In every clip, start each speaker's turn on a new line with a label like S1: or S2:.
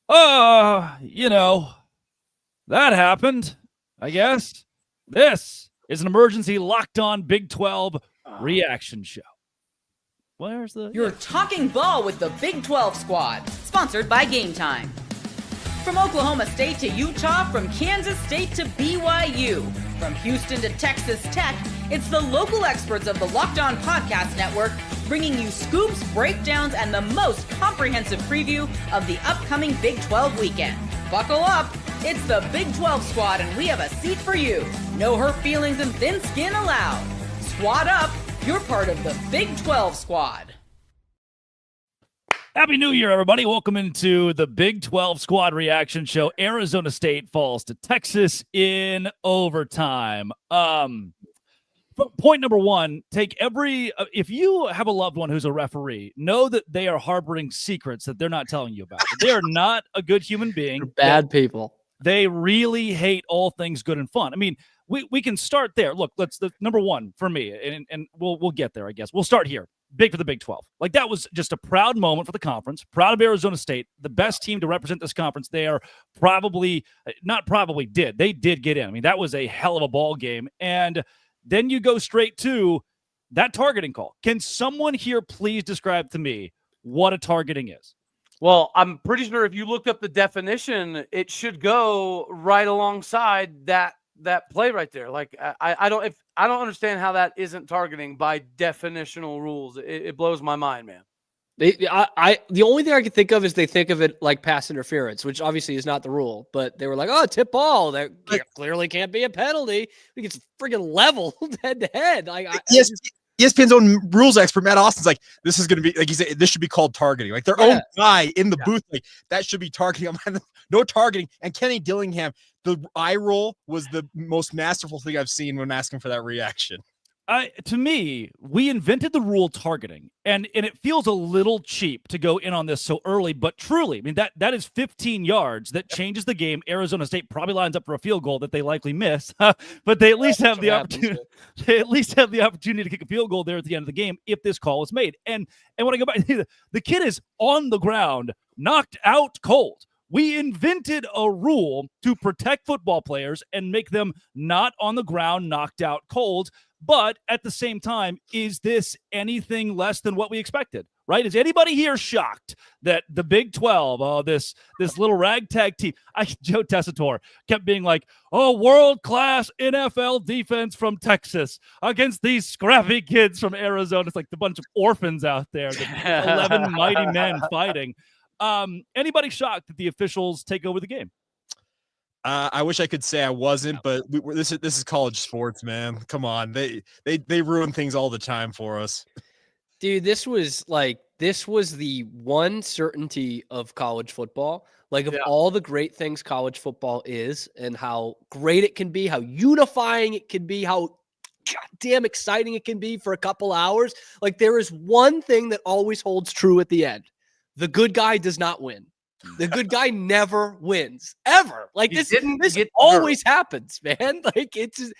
S1: You know, that happened, I guess. This is an emergency Locked On Big 12 reaction show. Where's the...
S2: You're talking ball with the Big 12 squad, sponsored by Game Time. From Oklahoma State to Utah, from Kansas State to BYU, from Houston to Texas Tech, it's the local experts of the Locked On Podcast Network bringing you scoops, breakdowns, and the most comprehensive preview of the upcoming Big 12 weekend. Buckle up, it's the Big 12 squad, and we have a seat for you. No hurt feelings and thin skin allowed. Squad up, you're part of the Big 12 squad.
S1: Happy New Year, everybody. Welcome into the Big 12 squad reaction show. Arizona State falls to Texas in overtime. Point number one, if you have a loved one who's a referee, know that they are harboring secrets that they're not telling you about. They are not a good human being.
S3: They're bad people.
S1: They really hate all things good and fun. I mean, we can start there. Look, number one for me, and we'll get there, I guess. We'll start here. Big for the Big 12. Like, that was just a proud moment for the conference. Proud of Arizona State, the best team to represent this conference. They are they did get in. I mean, that was a hell of a ball game. And then you go straight to that targeting call. Can someone here please describe to me what a targeting is?
S4: Well, I'm pretty sure if you looked up the definition, it should go right alongside that play right there. Like, I don't understand how that isn't targeting by definitional rules. It blows my mind, man.
S3: The only thing I can think of is they think of it like pass interference, which obviously is not the rule. But they were like, "Oh, tip ball. That clearly can't be a penalty. We get friggin' leveled head to head."
S5: Yes. ESPN's own rules expert Matt Austin's like, this is going to be, like he said, this should be called targeting. Like, their own guy in the booth, like, that should be targeting. No targeting. And Kenny Dillingham, the eye roll was the most masterful thing I've seen when asking for that reaction.
S1: To me, we invented the rule targeting, and it feels a little cheap to go in on this so early, but truly, I mean, that is 15 yards that changes the game. Arizona State probably lines up for a field goal that they likely miss, but they at least have the opportunity. They at least have the opportunity to kick a field goal there at the end of the game if this call is made. And when I go back, the kid is on the ground, knocked out cold. We invented a rule to protect football players and make them not on the ground, knocked out cold. But at the same time, is this anything less than what we expected, right? Is anybody here shocked that the Big 12, this little ragtag team, Joe Tessitore kept being like, world-class NFL defense from Texas against these scrappy kids from Arizona. It's like the bunch of orphans out there, the 11 mighty men fighting. Anybody shocked that the officials take over the game?
S5: I wish I could say I wasn't, but this is college sports, man. Come on, they ruin things all the time for us.
S3: Dude, this was the one certainty of college football. Like, of all the great things college football is, and how great it can be, how unifying it can be, how goddamn exciting it can be for a couple hours. Like, there is one thing that always holds true at the end: the good guy does not win. The good guy never wins, ever. Like, this always happens, man. Like, it's just,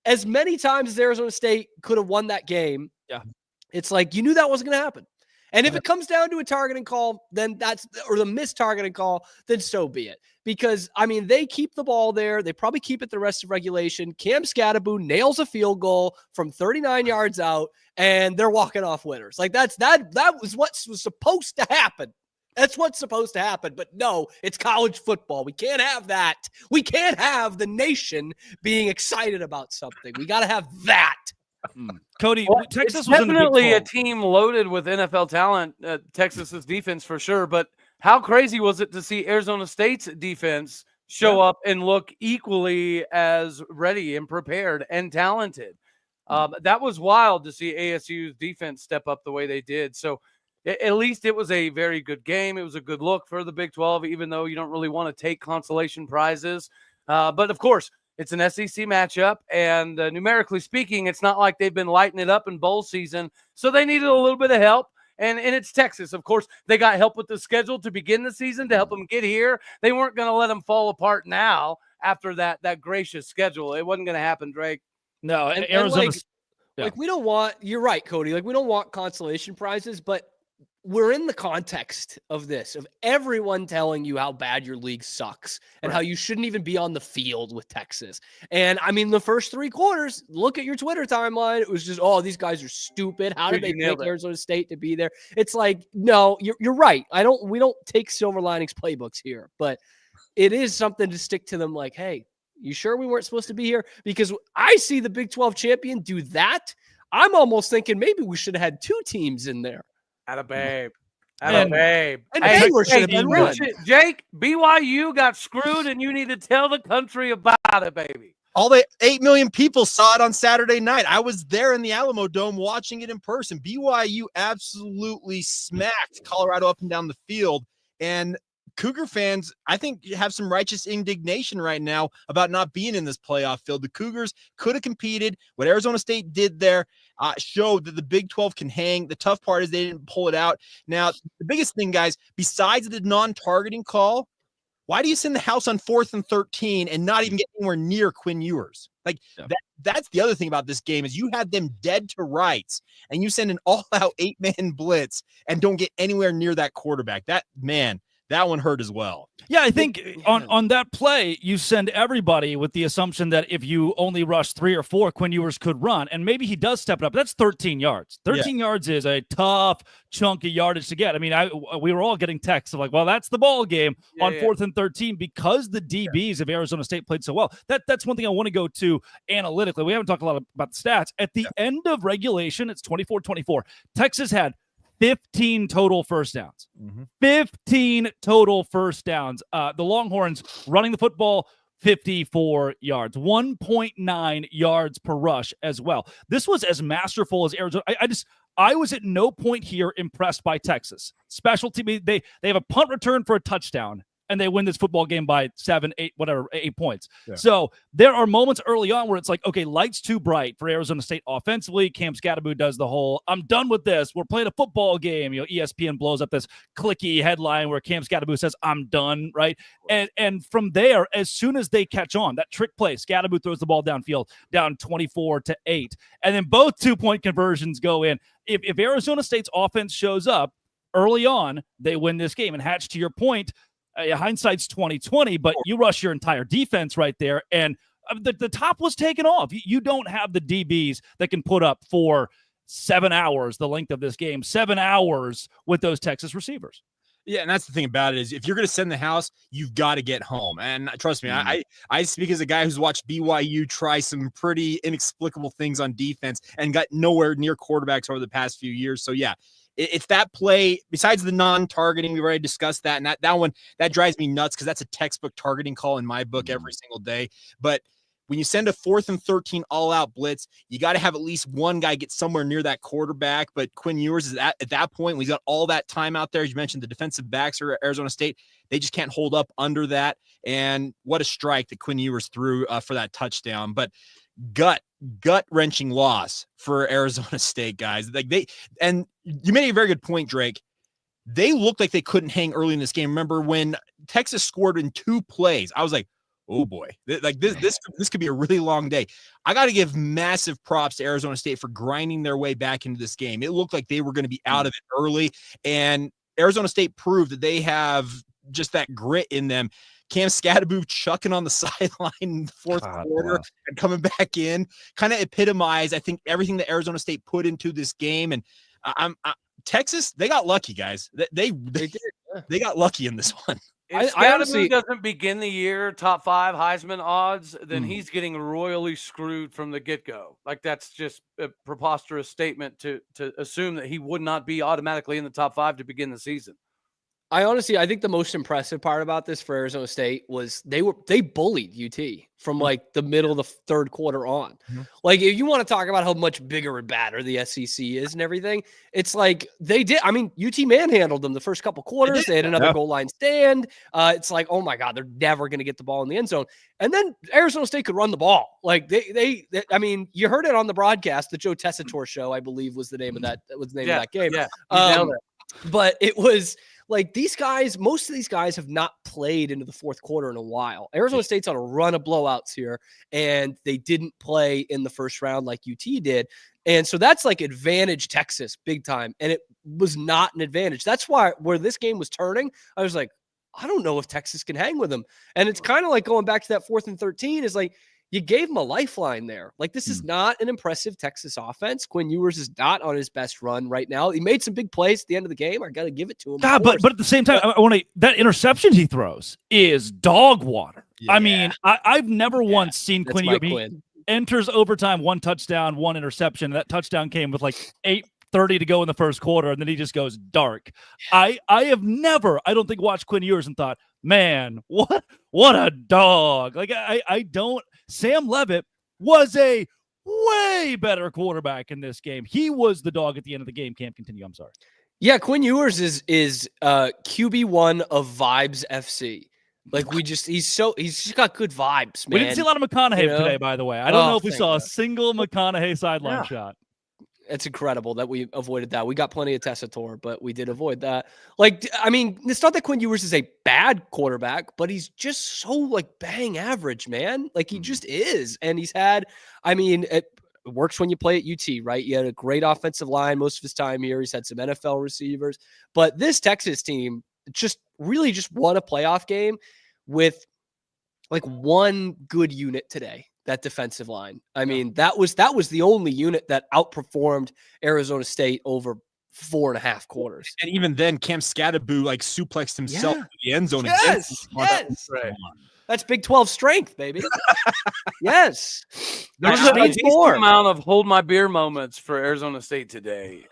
S3: as many times as Arizona State could have won that game.
S1: Yeah,
S3: it's like, you knew that wasn't going to happen. And if it comes down to a targeting call, then or the missed targeting call, then so be it. Because, I mean, they keep the ball there. They probably keep it the rest of regulation. Cam Scatterbo nails a field goal from 39 yards out, and they're walking off winners. Like, that was what was supposed to happen. That's what's supposed to happen. But no, it's college football. We can't have that. We can't have the nation being excited about something. We got to have that.
S1: Cody, Texas was
S4: definitely a team loaded with NFL talent, Texas's defense for sure. But how crazy was it to see Arizona State's defense show up and look equally as ready and prepared and talented? That was wild to see ASU's defense step up the way they did. So at least it was a very good game. It was a good look for the Big 12, even though you don't really want to take consolation prizes. But, of course, it's an SEC matchup, and numerically speaking, it's not like they've been lighting it up in bowl season, so they needed a little bit of help. And it's Texas. Of course, they got help with the schedule to begin the season to help them get here. They weren't going to let them fall apart now after that gracious schedule. It wasn't going to happen, Drake.
S1: No, and Arizona.
S3: Like, we don't want – you're right, Cody. Like, we don't want consolation prizes, but we're in the context of this, of everyone telling you how bad your league sucks and how you shouldn't even be on the field with Texas. And I mean, the first 3 quarters, look at your Twitter timeline. It was just, oh, these guys are stupid. How did they pick Arizona State to be there? It's like, no, you're right. We don't take silver linings playbooks here, but it is something to stick to them. Like, hey, you sure we weren't supposed to be here? Because I see the Big 12 champion do that. I'm almost thinking maybe we should have had 2 teams in there.
S4: Atta babe.
S3: And
S4: Hey,
S3: should have been run.
S4: Jake, BYU got screwed, and you need to tell the country about it, baby.
S5: All the 8 million people saw it on Saturday night. I was there in the Alamo Dome watching it in person. BYU absolutely smacked Colorado up and down the field. And Cougar fans, I think, have some righteous indignation right now about not being in this playoff field. The Cougars could have competed. What Arizona State did there showed that the Big 12 can hang. The tough part is they didn't pull it out. Now, the biggest thing, guys, besides the non-targeting call, why do you send the house on 4th and 13 and not even get anywhere near Quinn Ewers? Like, that's the other thing about this game is you had them dead to rights, and you send an all-out 8-man blitz and don't get anywhere near that quarterback. That one hurt as well.
S1: Yeah, I think on that play, you send everybody with the assumption that if you only rush 3 or 4, Quinn Ewers could run, and maybe he does step it up. That's 13 yards. 13 yards is a tough chunk of yardage to get. I mean, we were all getting texts of like, well, that's the ball game on 4th and 13 because the DBs of Arizona State played so well. That's one thing I want to go to analytically. We haven't talked a lot about the stats. At the end of regulation, it's 24-24. Texas had 15 total first downs. 15 total first downs. The Longhorns running the football 54 yards, 1.9 yards per rush as well. This was as masterful as Arizona. I was at no point here impressed by Texas. Special team, they have a punt return for a touchdown, and they win this football game by 7, 8, whatever, 8 points. Yeah. So there are moments early on where it's like, okay, light's too bright for Arizona State offensively. Cam Scatterbo does the whole, I'm done with this. We're playing a football game. You know, ESPN blows up this clicky headline where Cam Scatterbo says, I'm done, right? And from there, as soon as they catch on, that trick play, Scatterbo throws the ball downfield, down 24-8. And then both 2-point conversions go in. If Arizona State's offense shows up early on, they win this game. And Hatch, to your point, hindsight's 2020, but you rush your entire defense right there, and the top was taken off. You don't have the DBs that can put up for 7 hours, the length of this game, 7 hours with those Texas receivers.
S5: Yeah, and that's the thing about it is if you're going to send the house, you've got to get home. And trust me, I speak as a guy who's watched BYU try some pretty inexplicable things on defense and got nowhere near quarterbacks over the past few years. So, yeah. It's that play, besides the non-targeting, we've already discussed that. And that one, that drives me nuts because that's a textbook targeting call in my book every single day. But when you send a 4th and 13 all-out blitz, you got to have at least one guy get somewhere near that quarterback. But Quinn Ewers is at that point, when he's got all that time out there, as you mentioned, the defensive backs are Arizona State, they just can't hold up under that. And what a strike that Quinn Ewers threw for that touchdown. But gut-wrenching loss for Arizona State, guys. Like and you made a very good point, Drake. They looked like they couldn't hang early in this game. Remember when Texas scored in 2 plays? I was like, oh boy, like this could be a really long day. I got to give massive props to Arizona State for grinding their way back into this game. It looked like they were going to be out of it early, and Arizona State proved that they have just that grit in them. Cam Scatterbo chucking on the sideline in the 4th quarter and coming back in kind of epitomized, I think, everything that Arizona State put into this game. And Texas, they got lucky, guys. They got lucky in this one.
S4: If I honestly doesn't begin the year top 5 Heisman odds, then he's getting royally screwed from the get-go. Like, that's just a preposterous statement to assume that he would not be automatically in the top 5 to begin the season.
S3: I think the most impressive part about this for Arizona State was they bullied UT from like the middle of the 3rd quarter on. Like, if you want to talk about how much bigger and badder the SEC is and everything, it's like they did. I mean, UT manhandled them the first couple quarters. They had another goal line stand. It's like, oh my God, they're never going to get the ball in the end zone. And then Arizona State could run the ball. Like they I mean, you heard it on the broadcast. The Joe Tessitore show, I believe, was the name of that. Of that game.
S4: Yeah,
S3: but it was. Like, these guys, most of these guys have not played into the 4th quarter in a while. Arizona State's on a run of blowouts here, and they didn't play in the first round like UT did. And so that's like advantage Texas big time. And it was not an advantage. That's why where this game was turning, I was like, I don't know if Texas can hang with them. And it's kind of like going back to that 4th and 13 is like, you gave him a lifeline there. Like, this is not an impressive Texas offense. Quinn Ewers is not on his best run right now. He made some big plays at the end of the game. I got to give it to him.
S1: God, but at the same time, I want to that interception he throws is dog water. Yeah. I mean, I've never once seen Quinn Ewers. He enters overtime, 1 touchdown, 1 interception. That touchdown came with like 8:30 to go in the first quarter, and then he just goes dark. I have never, I don't think, watched Quinn Ewers and thought, man, what a dog. Like, I don't. Sam Levitt was a way better quarterback in this game. He was the dog at the end of the game. Can't continue. I'm sorry.
S3: Yeah, Quinn Ewers is QB1 of Vibes FC. Like, he's just got good vibes, man.
S1: We didn't see a lot of McConaughey today, by the way. I don't know if we saw a single McConaughey sideline shot.
S3: It's incredible that we avoided that. We got plenty of Tessitore, but we did avoid that. Like, I mean, it's not that Quinn Ewers is a bad quarterback, but he's just so, like, bang average, man. Like, he just is. And he's had, I mean, it works when you play at UT, right? You had a great offensive line most of his time here. He's had some NFL receivers. But this Texas team just really just won a playoff game with, like, one good unit today. That defensive line. I mean, that was the only unit that outperformed Arizona State over 4.5 quarters.
S5: And even then, Cam Scatteraboo like suplexed himself in the end zone.
S3: Yes. Right. That's Big 12 strength, baby. Yes.
S4: There's a decent amount of hold my beer moments for Arizona State today.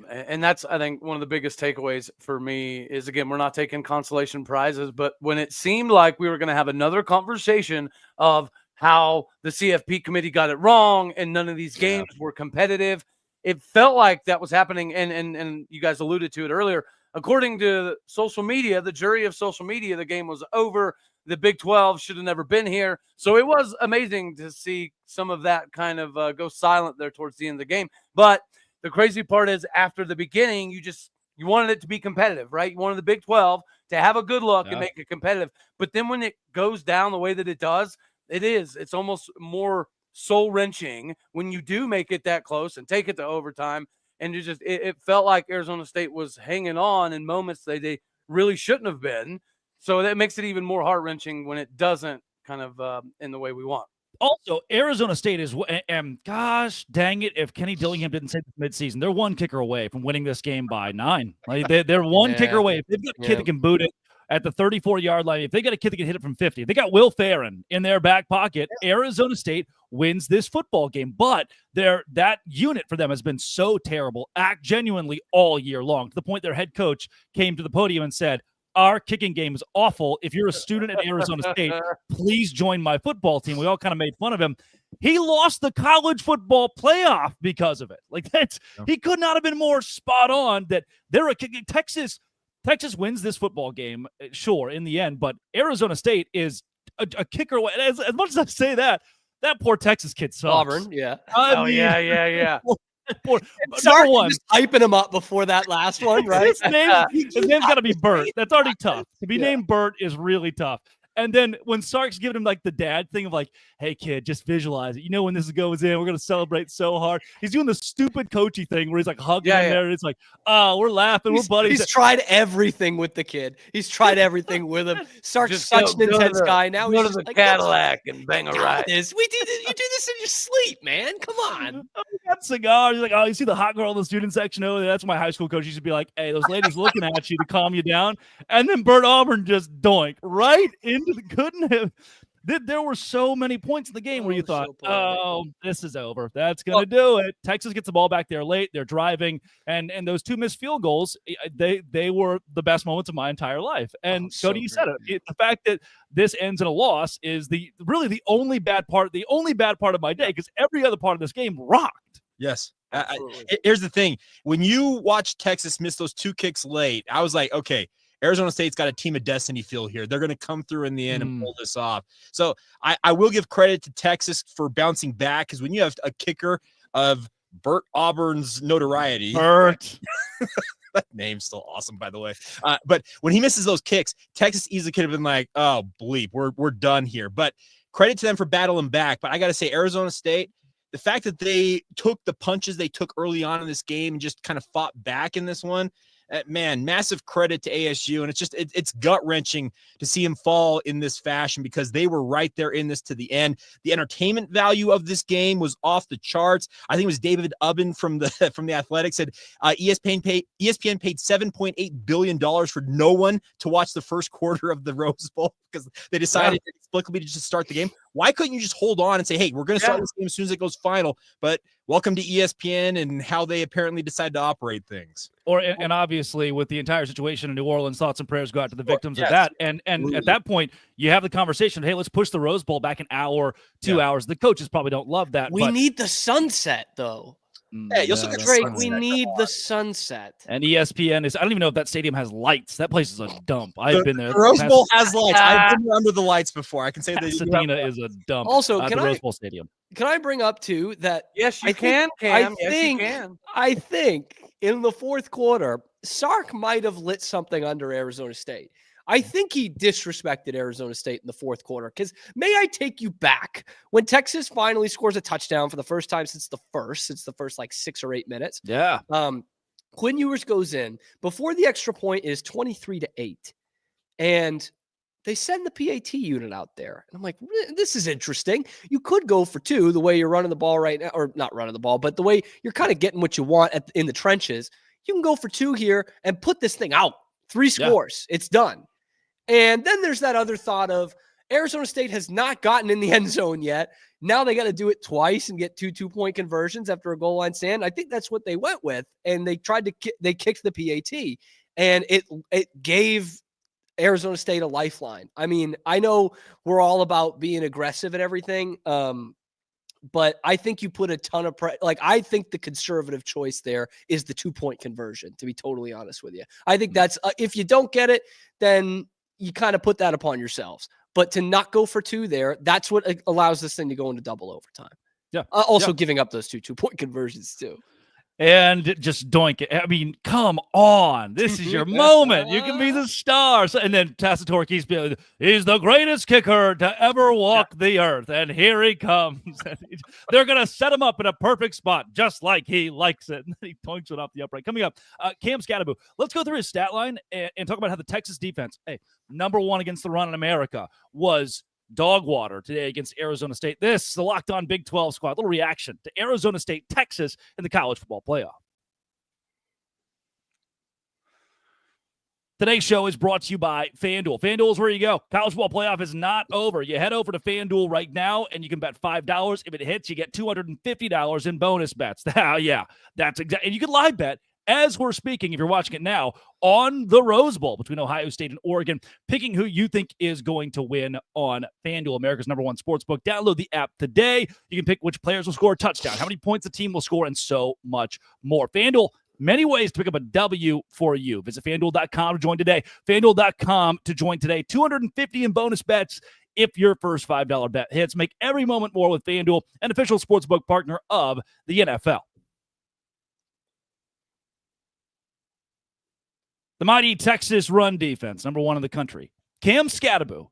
S4: And that's, I think, one of the biggest takeaways for me is, again, we're not taking consolation prizes, but when it seemed like we were going to have another conversation of how the CFP committee got it wrong and none of these games were competitive, it felt like that was happening. And you guys alluded to it earlier. According to social media, the jury of social media, the game was over. The Big 12 should have never been here. So it was amazing to see some of that kind of go silent there towards the end of the game. But the crazy part is, after the beginning, you wanted it to be competitive, right? You wanted the Big 12 to have a good look and make it competitive. But then when it goes down the way that it does, it's almost more soul-wrenching when you do make it that close and take it to overtime. And it felt like Arizona State was hanging on in moments they really shouldn't have been. So that makes it even more heart-wrenching when it doesn't kind of in the way we want.
S1: Also, Arizona State is, and gosh dang it, if Kenny Dillingham didn't say this midseason, they're 1 kicker away from winning this game by 9. Like, they're 1 kicker away. If they've got a kid that can boot it at the 34-yard line, if they got a kid that can hit it from 50, if they got Will Farron in their back pocket, Arizona State wins this football game. But that unit for them has been so terrible, genuinely all year long, to the point their head coach came to the podium and said, our kicking game is awful. If you're a student at Arizona State, please join my football team. We all kind of made fun of him. He lost the college football playoff because of it. Like, he could not have been more spot on that they're Texas wins this football game, sure, in the end, but Arizona State is a kicker away. As much as I say that poor Texas kid sucks.
S3: Auburn, yeah.
S1: I mean,
S4: yeah.
S1: Number one,
S3: just hyping him up before that last one, right?
S1: his name's got to be Bert. That's already tough. To be named Bert is really tough. And then when Sark's giving him like the dad thing of like, hey kid, just visualize it. You know, when this goes in, we're going to celebrate so hard. He's doing the stupid coachy thing where he's like hugging him there. And it's like, oh, we're laughing. We're buddies.
S3: He's tried everything with the kid. He's tried everything with him. Sark's such an intense guy. Now
S4: go
S3: he's
S4: to the
S3: like,
S4: Cadillac and bang a ride.
S3: You do this in your sleep, man. Come on.
S1: He got cigars. He's like, oh, you see the hot girl in the student section over there? That's my high school coach used to be like, hey, those ladies looking at you to calm you down. And then Bert Auburn just doink right into the couldn't have. There were so many points in the game where you thought, this is over. That's going to do it. Texas gets the ball back there late. They're driving. And those 2 missed field goals, they were the best moments of my entire life. And Cody, you said it. The fact that this ends in a loss is really the only bad part of my day, because every other part of this game rocked.
S5: Yes. Here's the thing. When you watch Texas miss those 2 kicks late, I was like, okay, Arizona State's got a team of destiny feel here. They're going to come through in the end and pull this off. So I will give credit to Texas for bouncing back, because when you have a kicker of Bert Auburn's notoriety,
S1: Bert,
S5: that name's still awesome, by the way. But when he misses those kicks, Texas easily could have been like, oh, bleep, we're done here. But credit to them for battling back. But I got to say, Arizona State, the fact that they took the punches they took early on in this game and just kind of fought back in this one, man, massive credit to ASU. And it's gut-wrenching to see him fall in this fashion because they were right there in this to the end. The entertainment value of this game was off the charts. I think it was David Ubben from the Athletic said ESPN paid $7.8 billion for no one to watch the first quarter of the Rose Bowl because they decided inexplicably to just start the game. Why couldn't you just hold on and say, hey, we're going to start this game as soon as it goes final? But welcome to ESPN and how they apparently decide to operate things.
S1: And obviously with the entire situation in New Orleans, thoughts and prayers go out to the victims of that. And at that point, you have the conversation, hey, let's push the Rose Bowl back an hour, 2 hours. The coaches probably don't love that.
S3: We need the sunset, though.
S5: Yeah, you'll still get
S3: Drake, we need the sunset.
S1: And ESPN I don't even know if that stadium has lights. That place is a dump. I've been there.
S5: The Rose Bowl has lights. I've been under the lights before. I can say that
S1: Pasadena is a dump.
S3: Also,
S1: the Rose Bowl stadium.
S3: Can I bring up too that
S4: yes, you can, Cam. Yes, you can.
S3: I think in the fourth quarter, Sark might have lit something under Arizona State. I think he disrespected Arizona State in the fourth quarter because may I take you back when Texas finally scores a touchdown for the first time since the first like 6 or 8 minutes.
S1: Yeah.
S3: Quinn Ewers goes in before the extra point is 23-8. And they send the PAT unit out there. And I'm like, this is interesting. You could go for 2 the way you're running the ball right now, or not running the ball, but the way you're kind of getting what you want in the trenches. You can go for 2 here and put this thing out. 3 scores. Yeah. It's done. And then there's that other thought of Arizona State has not gotten in the end zone yet. Now they got to do it twice and get 2 2-point conversions after a goal line stand. I think that's what they went with. And they they kicked the PAT. And it gave Arizona State a lifeline. I mean, I know we're all about being aggressive and everything, but I think you put a ton of I think the conservative choice there is the 2-point conversion, to be totally honest with you. I think that's if you don't get it, then you kind of put that upon yourselves. But to not go for 2 there, that's what allows this thing to go into double overtime.
S1: Yeah.
S3: Also giving up those 2-point conversions too.
S1: And just doink it. I mean, come on. This is your moment. You can be the star. And then Tassitore keeps being, he's the greatest kicker to ever walk the earth. And here he comes. They're going to set him up in a perfect spot, just like he likes it. And then he doinks it off the upright. Coming up, Cam Scatterbo. Let's go through his stat line and talk about how the Texas defense, number 1 against the run in America, was dog water today against Arizona State. This is the Locked On Big 12 squad. Little reaction to Arizona State, Texas in the college football playoff. Today's show is brought to you by FanDuel. FanDuel is where you go. College football playoff is not over. You head over to FanDuel right now, and you can bet $5. If it hits, you get $250 in bonus bets. Yeah, that's exactly. And you can live bet as we're speaking, if you're watching it now, on the Rose Bowl between Ohio State and Oregon, picking who you think is going to win on FanDuel, America's #1 sportsbook. Download the app today. You can pick which players will score a touchdown, how many points the team will score, and so much more. FanDuel, many ways to pick up a W for you. Visit FanDuel.com to join today. FanDuel.com to join today. $250 in bonus bets if your first $5 bet hits. Make every moment more with FanDuel, an official sportsbook partner of the NFL. The mighty Texas run defense, number 1 in the country. Cam Scatterbo,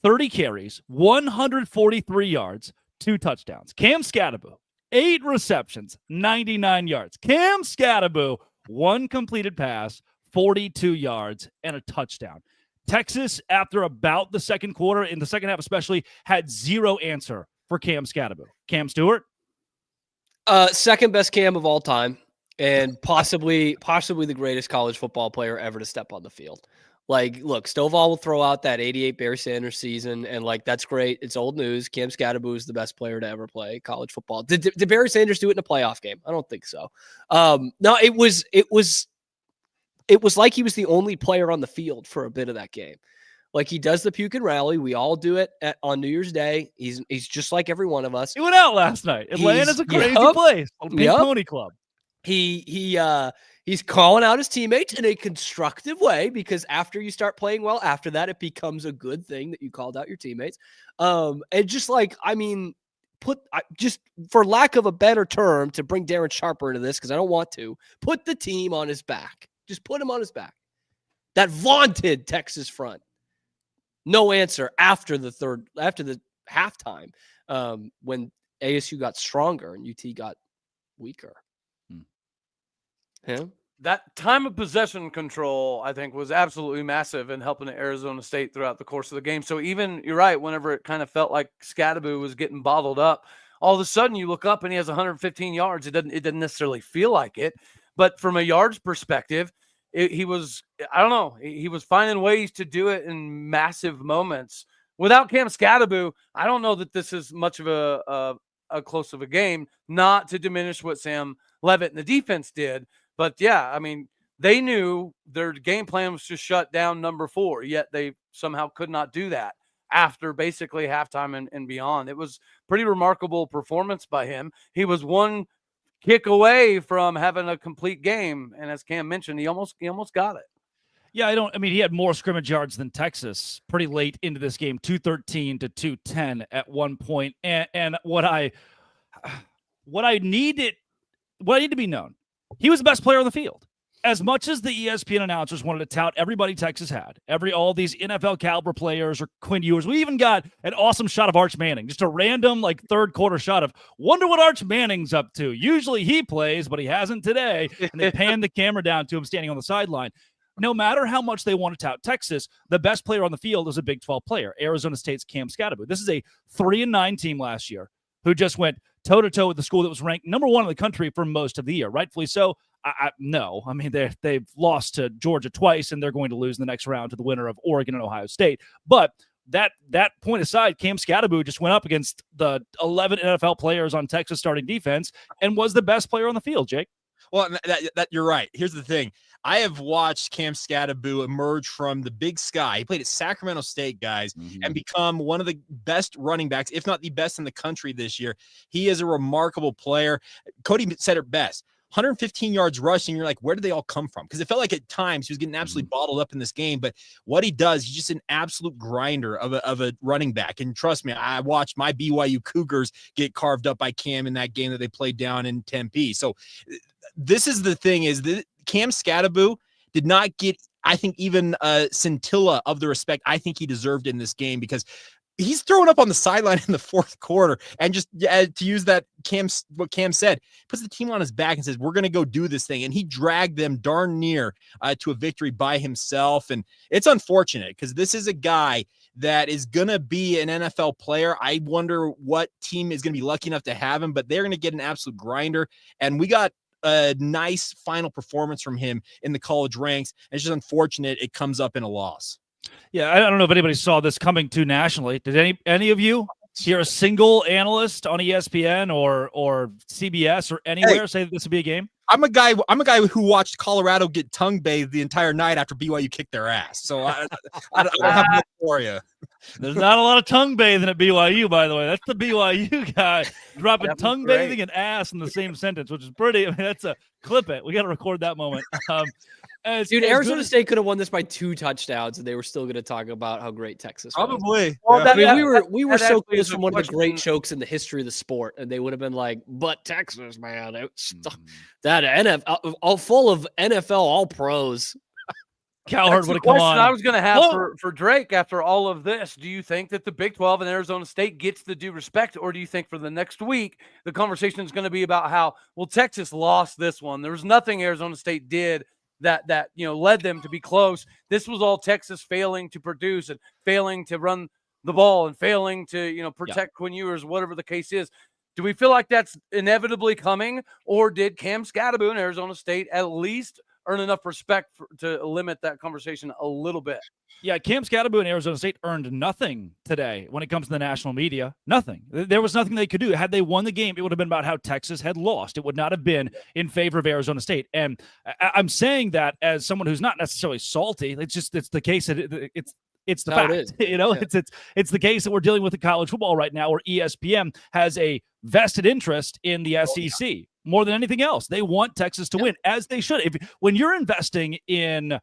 S1: 30 carries, 143 yards, 2 touchdowns. Cam Scatterbo, 8 receptions, 99 yards. Cam Scatterbo, 1 completed pass, 42 yards, and a touchdown. Texas, after about the second quarter, in the second half especially, had 0 answer for Cam Scatterbo. Cam Stewart?
S3: Second best Cam of all time. And possibly the greatest college football player ever to step on the field. Like, look, Stovall will throw out that 88 Barry Sanders season, and like that's great. It's old news. Cam Scatterbo is the best player to ever play college football. Did Barry Sanders do it in a playoff game? I don't think so. No, it was like he was the only player on the field for a bit of that game. Like he does the puke and rally. We all do it on New Year's Day. He's just like every one of us.
S1: He went out last night. Atlanta's a crazy place. Pink Pony Club.
S3: He's calling out his teammates in a constructive way because after you start playing well, after that, it becomes a good thing that you called out your teammates. And just like, I mean, just for lack of a better term to bring Darren Sharper into this, because I don't want to, put the team on his back. Just put him on his back. That vaunted Texas front. No answer after the halftime when ASU got stronger and UT got weaker. Yeah.
S4: That time of possession control, I think, was absolutely massive in helping Arizona State throughout the course of the game. So even, you're right, whenever it kind of felt like Scadaboo was getting bottled up, all of a sudden you look up and he has 115 yards. It doesn't necessarily feel like it, but from a yards perspective, he was, I don't know, he was finding ways to do it in massive moments. Without Cam Scadaboo, I don't know that this is much of a close of a game, not to diminish what Sam Levitt and the defense did. But yeah, I mean, they knew their game plan was to shut down number 4, yet they somehow could not do that after basically halftime and beyond. It was pretty remarkable performance by him. He was one kick away from having a complete game, and as Cam mentioned, he almost got it.
S1: Yeah, I mean, he had more scrimmage yards than Texas pretty late into this game, 213 to 210 at one point. And what I need to be known, he was the best player on the field. As much as the ESPN announcers wanted to tout everybody Texas had, all these NFL caliber players or Quinn Ewers, we even got an awesome shot of Arch Manning, just a random third quarter shot of wonder what Arch Manning's up to. Usually he plays, but he hasn't today. And they panned the camera down to him standing on the sideline. No matter how much they want to tout Texas, the best player on the field is a Big 12 player, Arizona State's Cam Scadaboo. This is a 3-9 team last year who just went toe-to-toe with the school that was ranked number 1 in the country for most of the year. Rightfully so. No. I mean, they've lost to Georgia twice, and they're going to lose in the next round to the winner of Oregon and Ohio State. But that point aside, Cam Scadaboo just went up against the 11 NFL players on Texas starting defense and was the best player on the field, Jake.
S5: Well, that you're right. Here's the thing. I have watched Cam Scadaboo emerge from the Big Sky. He played at Sacramento State, guys, and become one of the best running backs, if not the best in the country this year. He is a remarkable player. Cody said it best. 115 yards rushing. You're like, where did they all come from? Because it felt like at times he was getting absolutely bottled up in this game. But what he does, he's just an absolute grinder of a running back. And trust me, I watched my BYU Cougars get carved up by Cam in that game that they played down in Tempe. So this is the thing, is that Cam Scadaboo did not get, I think, even a scintilla of the respect I think he deserved in this game, because he's thrown up on the sideline in the fourth quarter and just to use that what Cam said, puts the team on his back and says, we're going to go do this thing. And he dragged them darn near to a victory by himself. And it's unfortunate because this is a guy that is going to be an NFL player. I wonder what team is going to be lucky enough to have him, but they're going to get an absolute grinder. And we got a nice final performance from him in the college ranks. And it's just unfortunate it comes up in a loss.
S1: Yeah, I don't know if anybody saw this coming to nationally. Did any of you hear a single analyst on ESPN or CBS or anywhere say that this would be a game?
S5: I'm a guy who watched Colorado get tongue bathed the entire night after BYU kicked their ass. So I don't have much for you.
S1: There's not a lot of tongue bathing at BYU, by the way. That's the BYU guy dropping tongue bathing and ass in the same sentence, which is pretty. I mean, that's a clip it. We got to record that moment.
S3: Dude, Arizona State could have won this by 2 touchdowns, and they were still going to talk about how great Texas was.
S5: Probably.
S3: Well, I mean, we were so close from one of the great chokes in the history of the sport, and they would have been like, "But Texas, man, it's that NFL all full of NFL All Pros."
S1: Cowherd would have come on.
S4: I was going to have for Drake after all of this. Do you think that the Big 12 and Arizona State gets the due respect, or do you think for the next week the conversation is going to be about how, well, Texas lost this one? There was nothing Arizona State did that led them to be close. This was all Texas failing to produce and failing to run the ball and failing to protect Quinn Ewers, whatever the case is. Do we feel like that's inevitably coming, or did Cam Scadaboo and Arizona State at least earn enough respect to limit that conversation a little bit?
S1: Yeah, Cam Scadaboo and Arizona State earned nothing today when it comes to the national media. Nothing. There was nothing they could do. Had they won the game, it would have been about how Texas had lost. It would not have been in favor of Arizona State. And I'm saying that as someone who's not necessarily salty. It's the case that it's the fact. It's the case that we're dealing with in college football right now, where ESPN has a vested interest in the SEC more than anything else. They want Texas to win, as they should. When you're investing in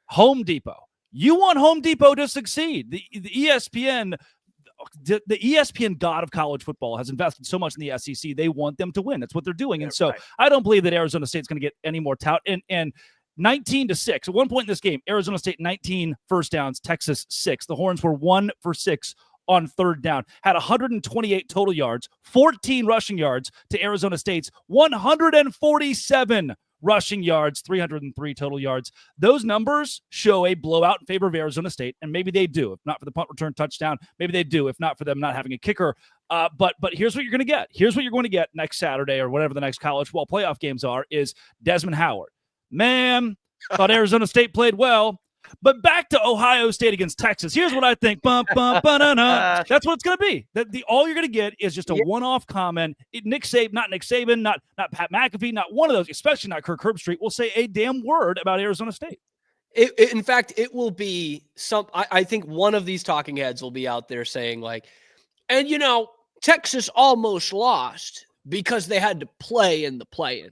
S1: Home Depot, you want Home Depot to succeed. The ESPN god of college football has invested so much in the SEC. They want them to win. That's what they're doing. And so I don't believe that Arizona State's going to get any more tout. And 19-6. At one point in this game, Arizona State 19 first downs, Texas 6. The Horns were 1 for 6 on third down, had 128 total yards, 14 rushing yards to Arizona State's 147 rushing yards, 303 total yards. Those numbers show a blowout in favor of Arizona State, and maybe they do. If not for the punt return touchdown, maybe they do. If not for them not having a kicker. But here's what you're going to get. Here's what you're going to get next Saturday or whatever the next college football playoff games are is Desmond Howard. Man, thought Arizona State played well. But back to Ohio State against Texas. Here's what I think. That's what it's going to be. All you're going to get is just a one-off comment. Not Nick Saban, not Pat McAfee, not one of those, especially not Kirk Herbstreit, will say a damn word about Arizona State.
S3: In fact, it will be I think one of these talking heads will be out there saying like, and Texas almost lost because they had to play in the play-in.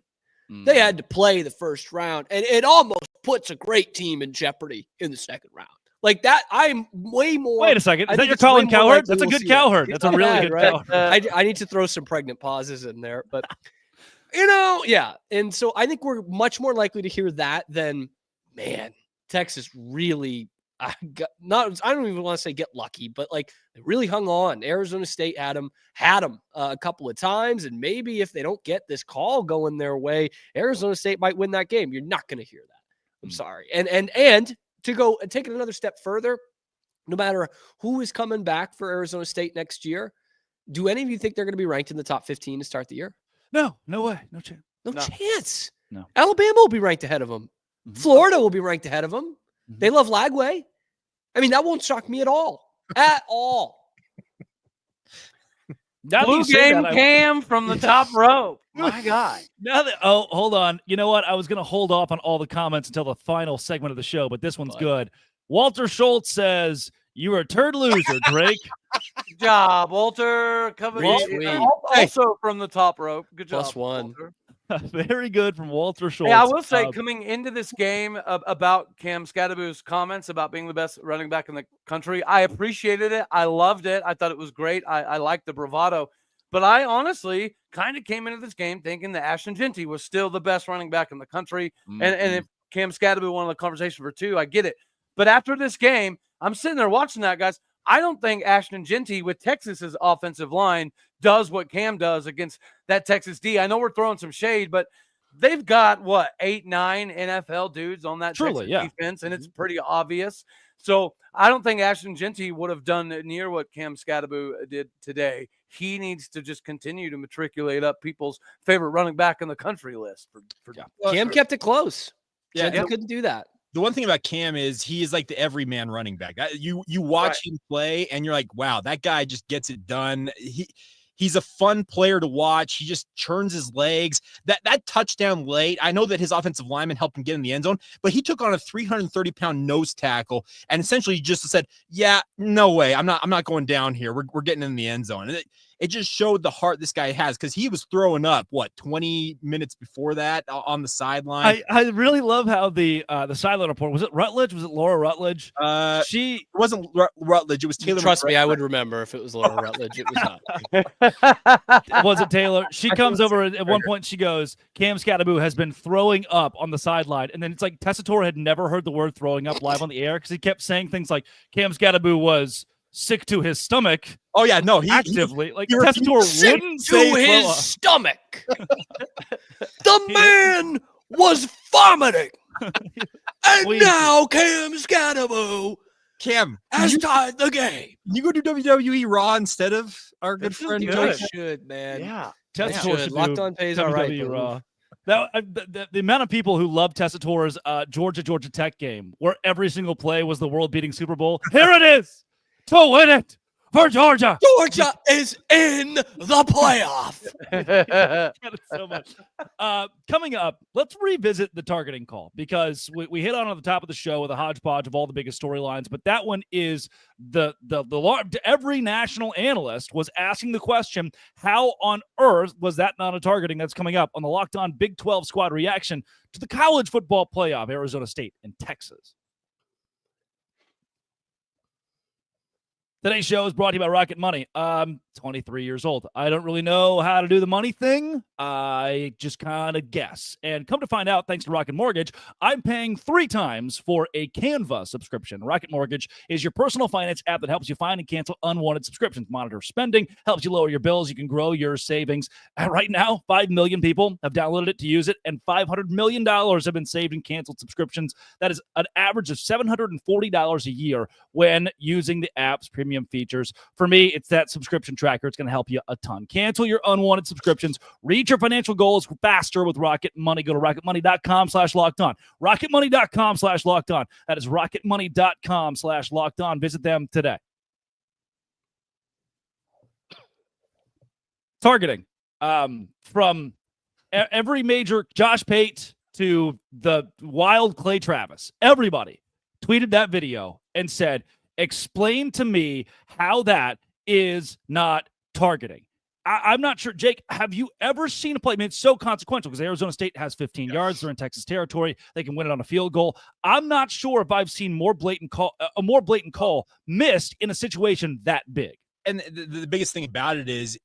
S3: They had to play the first round, and it almost puts a great team in jeopardy in the second round. Like that, I'm way more.
S1: Wait a second. Is that your Colin Cowherd? That's a good Cowherd. That's a really good Cowherd.
S3: I need to throw some pregnant pauses in there, but yeah. And so I think we're much more likely to hear that than, man, Texas really. I don't even want to say get lucky, but like they really hung on. Arizona State had them a couple of times, and maybe if they don't get this call going their way, Arizona State might win that game. You're not going to hear that. I'm sorry. And to go and take it another step further, no matter who is coming back for Arizona State next year, do any of you think they're going to be ranked in the top 15 to start the year?
S1: No way. No chance.
S3: No chance.
S1: No.
S3: Alabama will be ranked ahead of them. Mm-hmm. Florida will be ranked ahead of them. Mm-hmm. They love Lagway. I mean, that won't shock me at all. At all.
S4: Blue game Cam from the top rope. My God.
S1: Hold on. You know what? I was going to hold off on all the comments until the final segment of the show, but this one's good. Walter Schultz says, "You're a turd loser, Drake."
S4: Good job, Walter. Also from the top rope. Good job.
S3: +1.
S4: Walter.
S1: Very good from Walter Schultz.
S4: Yeah, I will say, coming into this game about Cam Scadaboo's comments about being the best running back in the country, I appreciated it. I loved it. I thought it was great. I liked the bravado. But I honestly kind of came into this game thinking that Ashton Jeanty was still the best running back in the country. Mm-hmm. And if Cam Scadaboo wanted the conversation for two, I get it. But after this game, I'm sitting there watching that, guys. I don't think Ashton Jeanty with Texas's offensive line does what Cam does against that Texas D. I know we're throwing some shade, but they've got 8, 9 NFL dudes on that Texas defense, and it's pretty obvious. So I don't think Ashton Jeanty would have done near what Cam Scadaboo did today. He needs to just continue to matriculate up people's favorite running back in the country list.
S3: Cam kept it close.
S5: Yeah,
S3: he couldn't do that.
S5: The one thing about Cam is he is like the everyman running back. You watch him play and you're like, wow, that guy just gets it done. He's a fun player to watch. He just churns his legs. That touchdown late, I know that his offensive lineman helped him get in the end zone, but he took on a 330-pound nose tackle and essentially just said, yeah, no way. I'm not going down here. We're getting in the end zone. And it just showed the heart this guy has, because he was throwing up 20 minutes before that on the sideline.
S1: I really love how the sideline report, was it Rutledge? Was it Laura Rutledge?
S5: It wasn't Rutledge. It was Taylor.
S3: Trust me, I would remember if it was Laura Rutledge. It was not.
S1: Was it Taylor? She comes over at one point. She goes, "Cam Scadaboo has been throwing up on the sideline," and then it's like Tessitore had never heard the word "throwing up" live on the air because he kept saying things like Cam Scadaboo was sick to his stomach.
S5: Oh yeah, no,
S1: actively Tessitore wouldn't say
S3: to his stomach. The man was vomiting, and now Cam Scadaboo has tied the game.
S5: Can you go do WWE Raw instead of our good friend Joe?
S3: Should, man.
S1: Yeah,
S3: Tessitore should. Locked on pays all right.
S1: Raw. Now, the amount of people who love Tessitore's Georgia Tech game, where every single play was the world-beating Super Bowl. Here it is to win it for Georgia.
S3: Georgia is in the playoff.
S1: So much. Coming up, let's revisit the targeting call, because we hit on the top of the show with a hodgepodge of all the biggest storylines, but that one is the every national analyst was asking the question, how on earth was that not a targeting? That's coming up on the Locked On Big 12 Squad reaction to the college football playoff, Arizona State and Texas. Today's show is brought to you by Rocket Money. 23 years old. I don't really know how to do the money thing. I just kind of guess. And come to find out, thanks to Rocket Mortgage, I'm paying 3 times for a Canva subscription. Rocket Mortgage is your personal finance app that helps you find and cancel unwanted subscriptions, monitor spending, helps you lower your bills. You can grow your savings. And right now, 5 million people have downloaded it to use it, and $500 million have been saved in canceled subscriptions. That is an average of $740 a year when using the app's premium features. For me, it's that subscription tracker. It's going to help you a ton. Cancel your unwanted subscriptions. Reach your financial goals faster with Rocket Money. Go to rocketmoney.com/lockedon. rocketmoney.com/lockedon. That is rocketmoney.com/lockedon. Visit them today. Targeting. From every major, Josh Pate to the wild Clay Travis, everybody tweeted that video and said, explain to me how that is not targeting. I'm not sure. Jake, have you ever seen a play? I mean, it's so consequential because Arizona State has 15 yards. They're in Texas territory. They can win it on a field goal. I'm not sure if I've seen a more blatant call missed in a situation that big.
S5: And the biggest thing about it is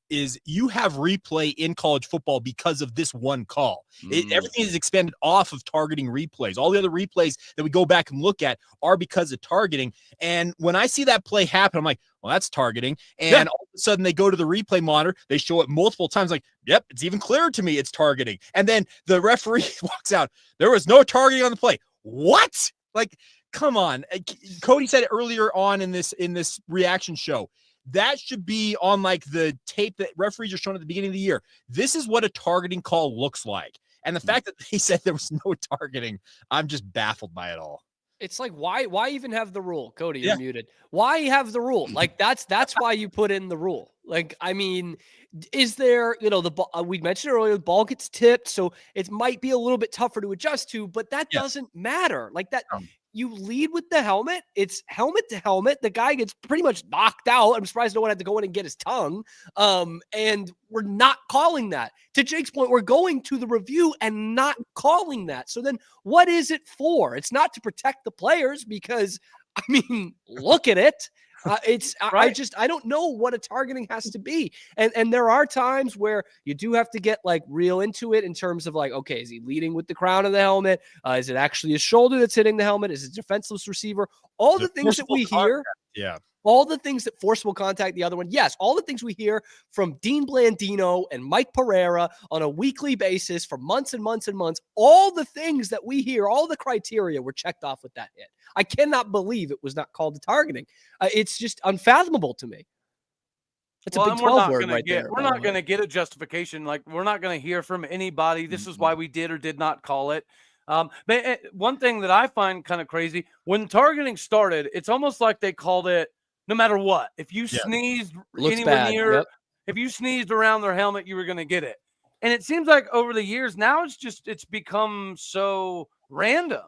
S5: you have replay in college football because of this one call. Everything is expanded off of targeting replays. All the other replays that we go back and look at are because of targeting. And when I see that play happen, I'm like, well, that's targeting. And all of a sudden they go to the replay monitor. They show it multiple times. Like, yep, it's even clearer to me it's targeting. And then the referee walks out. There was no targeting on the play. What? Like, come on. Cody said it earlier on in this reaction show. That should be on like the tape that referees are showing at the beginning of the year. This is what a targeting call looks like. And the fact that they said there was no targeting, I'm just baffled by it all.
S3: It's like, why even have the rule? Cody, you're muted. Why have the rule? Like, that's why you put in the rule. Like, I mean, is there, the ball, we mentioned earlier, the ball gets tipped, so it might be a little bit tougher to adjust to, but that doesn't matter. Like that, you lead with the helmet. It's helmet to helmet. The guy gets pretty much knocked out. I'm surprised no one had to go in and get his tongue. And we're not calling that. To Jake's point, we're going to the review and not calling that. So then what is it for? It's not to protect the players because, I mean, look at it. I don't know what a targeting has to be. And there are times where you do have to get like real into it in terms of like, okay, is he leading with the crown of the helmet? Is it actually his shoulder that's hitting the helmet? Is it defenseless receiver? All the things that we hear.
S5: Yeah.
S3: All the things that forcible contact the other one. Yes, all the things we hear from Dean Blandino and Mike Pereira on a weekly basis for months and months and months. All the things that we hear, all the criteria were checked off with that hit. I cannot believe it was not called the targeting. It's just unfathomable to me. It's a Big 12 word right there.
S4: We're not going to get a justification. Like, we're not going to hear from anybody. This is why we did or did not call it. But one thing that I find kind of crazy, when targeting started, it's almost like they called it no matter what. If you sneezed anywhere near, if you sneezed around their helmet, you were going to get it. And it seems like over the years now it's become so random.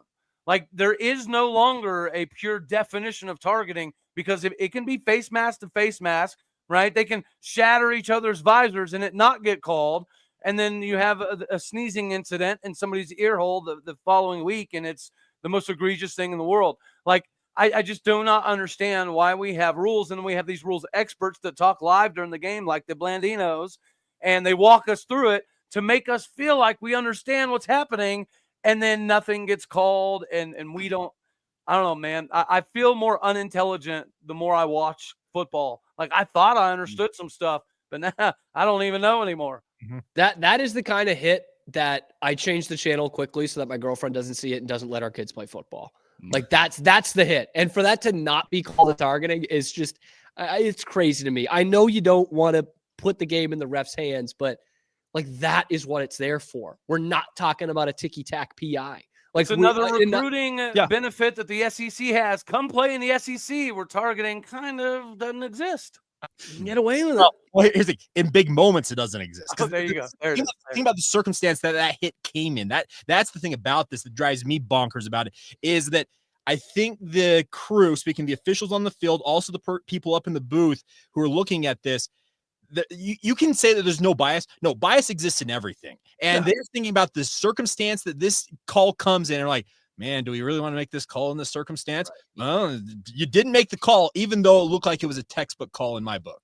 S4: Like there is no longer a pure definition of targeting because it can be face mask to face mask, right? They can shatter each other's visors and it not get called. And then you have a sneezing incident in somebody's ear hole the following week, and it's the most egregious thing in the world. Like, I just do not understand why we have rules, and we have these rules experts that talk live during the game like the Blandinos, and they walk us through it to make us feel like we understand what's happening, and then nothing gets called, and we don't – I don't know, man. I feel more unintelligent the more I watch football. Like, I thought I understood some stuff, but now I don't even know anymore.
S3: That is the kind of hit that I change the channel quickly so that my girlfriend doesn't see it and doesn't let our kids play football. Like that's the hit. And for that to not be called a targeting is just, it's crazy to me. I know you don't want to put the game in the ref's hands, but like that is what it's there for. We're not talking about a ticky-tack PI. Like
S4: it's another recruiting benefit that the SEC has. Come play in the SEC where targeting kind of doesn't exist.
S3: Get away with it.
S5: Well, here's the, in big moments, it doesn't exist.
S4: Oh, there you go.
S5: Think about the circumstance that hit came in. That's the thing about this that drives me bonkers about it is that I think the crew, speaking the officials on the field, also the people up in the booth who are looking at this, you can say that there's no bias. No, bias exists in everything. And they're thinking about the circumstance that this call comes in and like, man, do we really want to make this call in this circumstance? Right. Well, you didn't make the call, even though it looked like it was a textbook call in my book.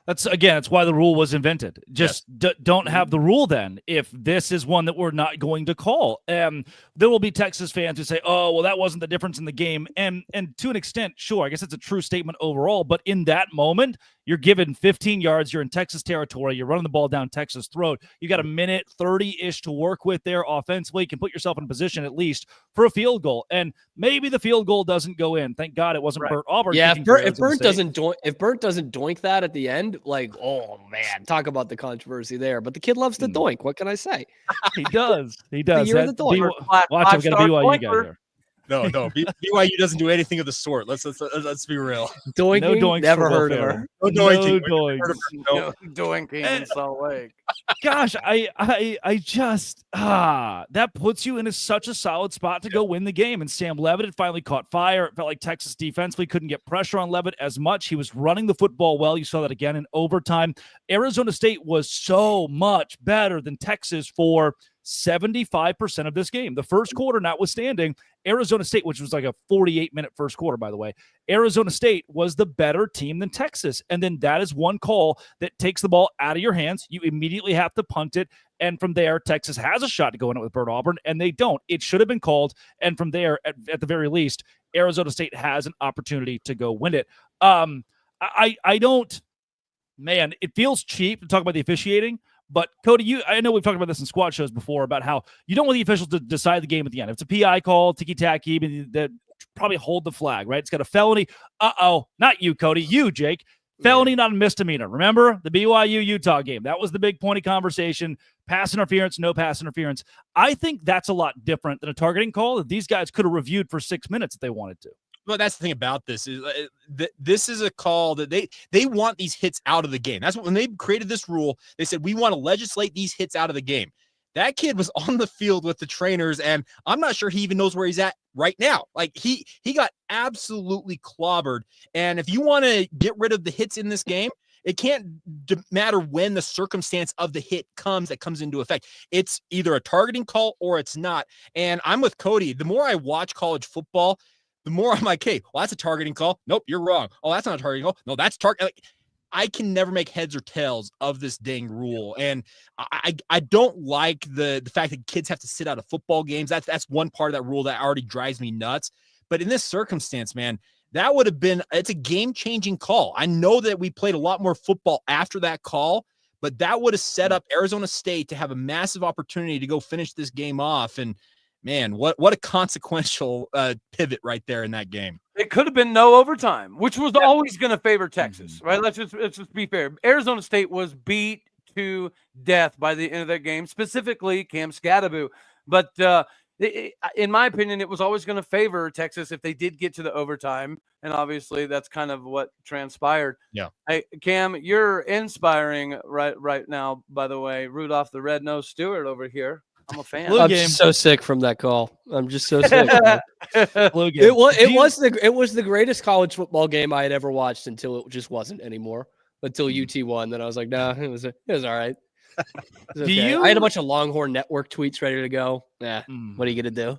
S1: That's why the rule was invented. Just don't have the rule then if this is one that we're not going to call. There will be Texas fans who say, oh, well, that wasn't the difference in the game. And to an extent, sure, I guess it's a true statement overall. But in that moment, you're given 15 yards. You're in Texas territory. You're running the ball down Texas' throat. You got a minute 30-ish to work with there offensively. You can put yourself in a position at least for a field goal. And maybe the field goal doesn't go in. Thank God it wasn't Burt Auburn.
S3: Yeah, if Burt doesn't doink that at the end, like, oh man, talk about the controversy there. But the kid loves to doink. What can I say?
S1: He does. He does.
S3: The year of the doink.
S1: Watch, I've got a BYU guy here.
S5: No. BYU doesn't do anything of the sort. Let's be real.
S3: Doinking?
S1: No doinks.
S3: Never heard of her.
S5: No doinking.
S4: No doinking in Salt Lake.
S1: Gosh, I just that puts you in such a solid spot to go win the game. And Sam Levitt had finally caught fire. It felt like Texas defensively couldn't get pressure on Levitt as much. He was running the football well. You saw that again in overtime. Arizona State was so much better than Texas for 75% of this game. The first quarter notwithstanding, Arizona State, which was like a 48-minute first quarter, by the way, Arizona State was the better team than Texas. And then that is one call that takes the ball out of your hands. You immediately have to punt it. And from there, Texas has a shot to go in it with Burt Auburn, and they don't. It should have been called. And from there, at the very least, Arizona State has an opportunity to go win it. I don't, man, it feels cheap to talk about the officiating. But Cody, I know we've talked about this in squad shows before about how you don't want the officials to decide the game at the end. If it's a PI call, ticky-tacky, that probably hold the flag, right? It's got a felony. Not you, Cody. You, Jake. Felony, not a misdemeanor. Remember the BYU-Utah game? That was the big point of conversation. Pass interference, no pass interference. I think that's a lot different than a targeting call that these guys could have reviewed for 6 minutes if they wanted to.
S5: Well, that's the thing about this is this is a call that they want these hits out of the game. That's what, when they created this rule, they said, we want to legislate these hits out of the game. That kid was on the field with the trainers, and I'm not sure he even knows where he's at right now. Like he got absolutely clobbered. And if you want to get rid of the hits in this game, it can't matter when the circumstance of the hit comes into effect. It's either a targeting call or it's not. And I'm with Cody. The more I watch college football, the more I'm like, hey, well, that's a targeting call. Nope, you're wrong. Oh, that's not a targeting call. No, that's target. Like, I can never make heads or tails of this dang rule. And I don't like the fact that kids have to sit out of football games. That's one part of that rule that already drives me nuts. But in this circumstance, man, that would have been, it's a game-changing call. I know that we played a lot more football after that call, but that would have set up Arizona State to have a massive opportunity to go finish this game off. And man, what a consequential pivot right there in that game.
S4: It could have been no overtime, which was always going to favor Texas, right? Let's just be fair. Arizona State was beat to death by the end of that game, specifically Cam Scadaboo. But in my opinion, it was always going to favor Texas if they did get to the overtime, and obviously that's kind of what transpired.
S5: Yeah.
S4: Hey, Cam, you're inspiring right now. By the way, Rudolph the Red-Nosed Stewart over here. I'm a fan.
S3: I'm just so sick from that call. I'm just so sick. It was the greatest college football game I had ever watched until it just wasn't anymore. Until UT won, then I was like, nah, it was all right. It was okay. I had a bunch of Longhorn Network tweets ready to go. What are you gonna do?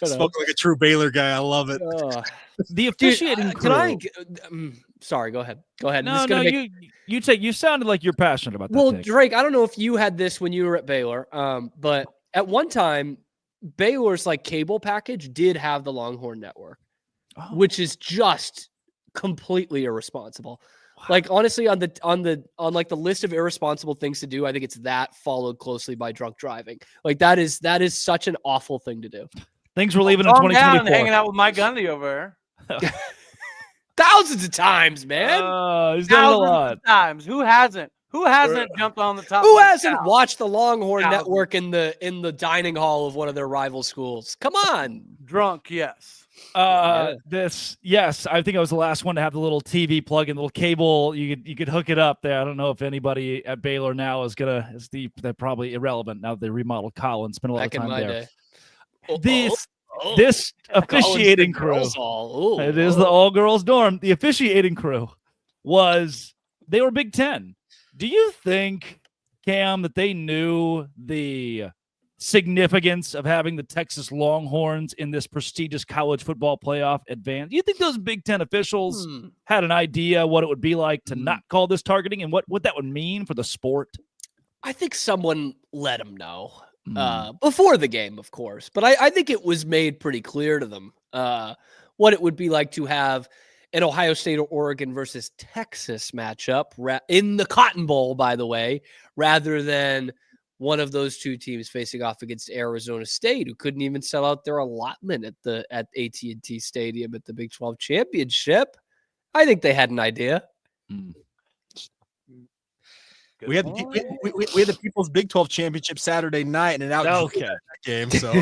S5: Spoke like a true Baylor guy. I love it.
S1: The officiating crew.
S3: Sorry, go ahead.
S1: No, you sounded like you're passionate about that.
S3: Well, Drake, I don't know if you had this when you were at Baylor, but at one time, Baylor's like cable package did have the Longhorn Network, which is just completely irresponsible. Wow. Like honestly, on like the list of irresponsible things to do, I think it's that followed closely by drunk driving. Like that is such an awful thing to do.
S1: Things were leaving in 2024.
S4: Hanging out with Mike Gundy over there.
S3: Thousands of times, man.
S1: He's done a lot.
S4: Of times. Who hasn't jumped on the top?
S3: Who hasn't watched the Longhorn Network in the dining hall of one of their rival schools? Come on.
S4: Drunk, yes.
S1: I think I was the last one to have the little TV plug-in, the little cable. You could hook it up there. I don't know if anybody at Baylor now they're probably irrelevant now that they remodeled Collins. Spent a lot of time there. This officiating crew. It is the all-girls dorm. The officiating crew they were Big Ten. Do you think, Cam, that they knew the significance of having the Texas Longhorns in this prestigious college football playoff advance? Do you think those Big Ten officials had an idea what it would be like to not call this targeting and what that would mean for the sport?
S3: I think someone let them know before the game, of course. But I think it was made pretty clear to them what it would be like to have an Ohio State or Oregon versus Texas matchup in the Cotton Bowl, by the way, rather than one of those two teams facing off against Arizona State, who couldn't even sell out their allotment at AT&T Stadium at the Big 12 championship. I think they had an idea.
S5: We had the People's Big 12 championship Saturday night and an out game. So,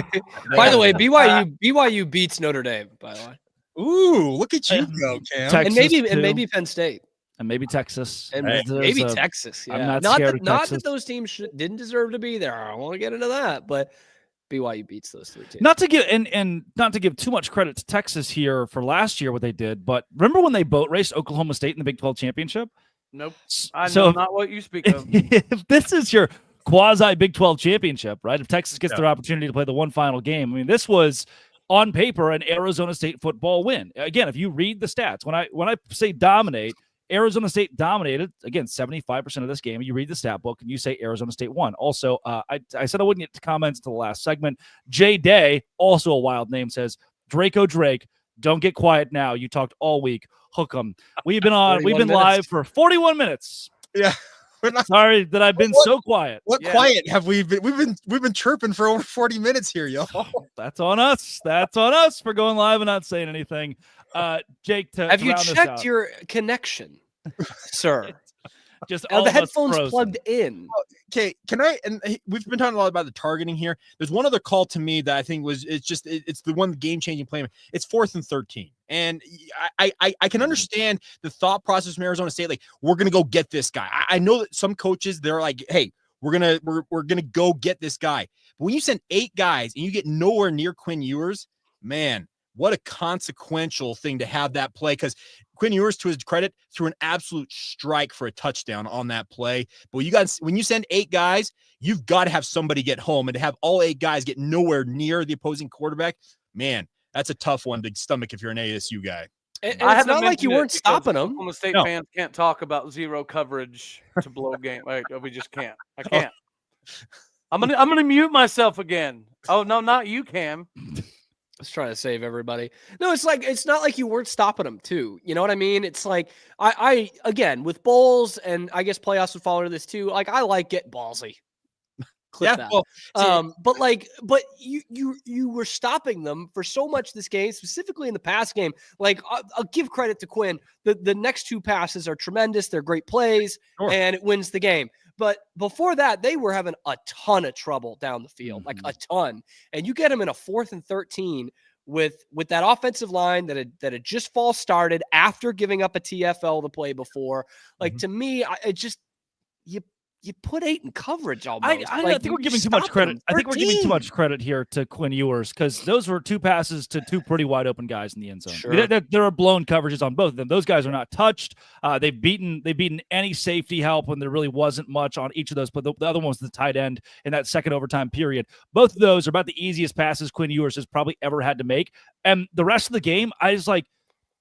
S3: by the way, BYU beats Notre Dame. By the way,
S5: ooh, look at you go, Cam.
S1: Texas
S3: and maybe Penn State.
S1: And maybe Texas.
S3: And maybe Texas. Yeah.
S1: I'm not scared of
S3: not
S1: Texas.
S3: that those teams didn't deserve to be there. I don't want to get into that, but BYU beats those three teams.
S1: Not to give and not to give too much credit to Texas here for last year what they did, but remember when they boat raced Oklahoma State in the Big 12 championship?
S4: Nope. I know not what you speak of.
S1: If this is your quasi Big 12 championship, right? If Texas gets their opportunity to play the one final game, I mean, this was on paper an Arizona State football win. Again, if you read the stats, when I say dominate, Arizona State dominated, again, 75% of this game. You read the stat book and you say Arizona State won. Also, I said I wouldn't get to comments to the last segment. Jay Day, also a wild name, says, Draco Drake, don't get quiet now. You talked all week. Hook 'em. We've been live for 41 minutes.
S5: Yeah.
S1: Sorry that I've been so quiet.
S5: What quiet have we been? We've been chirping for over 40 minutes here, y'all.
S1: That's on us. That's on us for going live and not saying anything. Jake,
S3: have you checked your connection, sir?
S1: Just
S3: all the headphones plugged in.
S5: Okay, can I? And we've been talking a lot about the targeting here. There's one other call to me that I think it's the one game-changing play. It's 4th and 13, and I can understand the thought process from Arizona State. Like, we're gonna go get this guy. I know that some coaches, they're like, hey, we're gonna go get this guy. But when you send 8 guys and you get nowhere near Quinn Ewers, man, what a consequential thing to have that play, because Quinn Ewers, to his credit, threw an absolute strike for a touchdown on that play. But when you send 8 guys, you've got to have somebody get home, and to have all 8 guys get nowhere near the opposing quarterback, man, that's a tough one to stomach if you're an ASU guy.
S3: And it's not like you weren't stopping them.
S4: Oklahoma State fans can't talk about zero coverage to blow a game. Like, we just can't. I can't. I'm gonna mute myself again. Oh no, not you, Cam.
S3: I was trying to save everybody. No, it's not like you weren't stopping them too. You know what I mean? It's like I again with bowls, and I guess playoffs would fall into this too. Like, I like get ballsy. Clip that. Well, but you were stopping them for so much this game, specifically in the pass game. Like, I'll give credit to Quinn. The next 2 passes are tremendous. They're great plays, and it wins the game. But before that, they were having a ton of trouble down the field, like a ton. And you get them in a 4th and 13 with that offensive line that had just false started after giving up a TFL the play before. Like, to me, you put 8 in coverage almost.
S1: I think we're giving too much credit. I think we're giving too much credit here to Quinn Ewers, because those were 2 passes to 2 pretty wide open guys in the end zone.
S3: Sure.
S1: I mean, there are blown coverages on both of them. Those guys are not touched. They've beaten any safety help when there really wasn't much on each of those. But the other one was the tight end in that second overtime period. Both of those are about the easiest passes Quinn Ewers has probably ever had to make. And the rest of the game, I was like,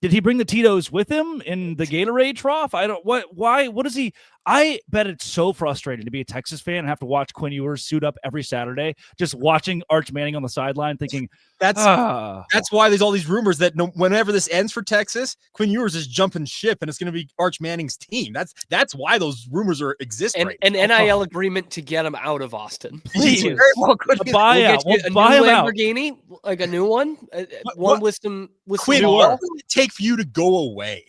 S1: did he bring the Tito's with him in the Gatorade trough? What is he? I bet it's so frustrating to be a Texas fan and have to watch Quinn Ewers suit up every Saturday, just watching Arch Manning on the sideline thinking, that's
S5: why there's all these rumors that whenever this ends for Texas, Quinn Ewers is jumping ship and it's going to be Arch Manning's team. That's why those rumors exist.
S3: An NIL agreement to get him out of Austin.
S1: Please.
S3: A
S1: buyout.
S3: We'll buy him Lamborghini, out. Like a new one. One with some
S5: Quinn, what would it take for you to go away?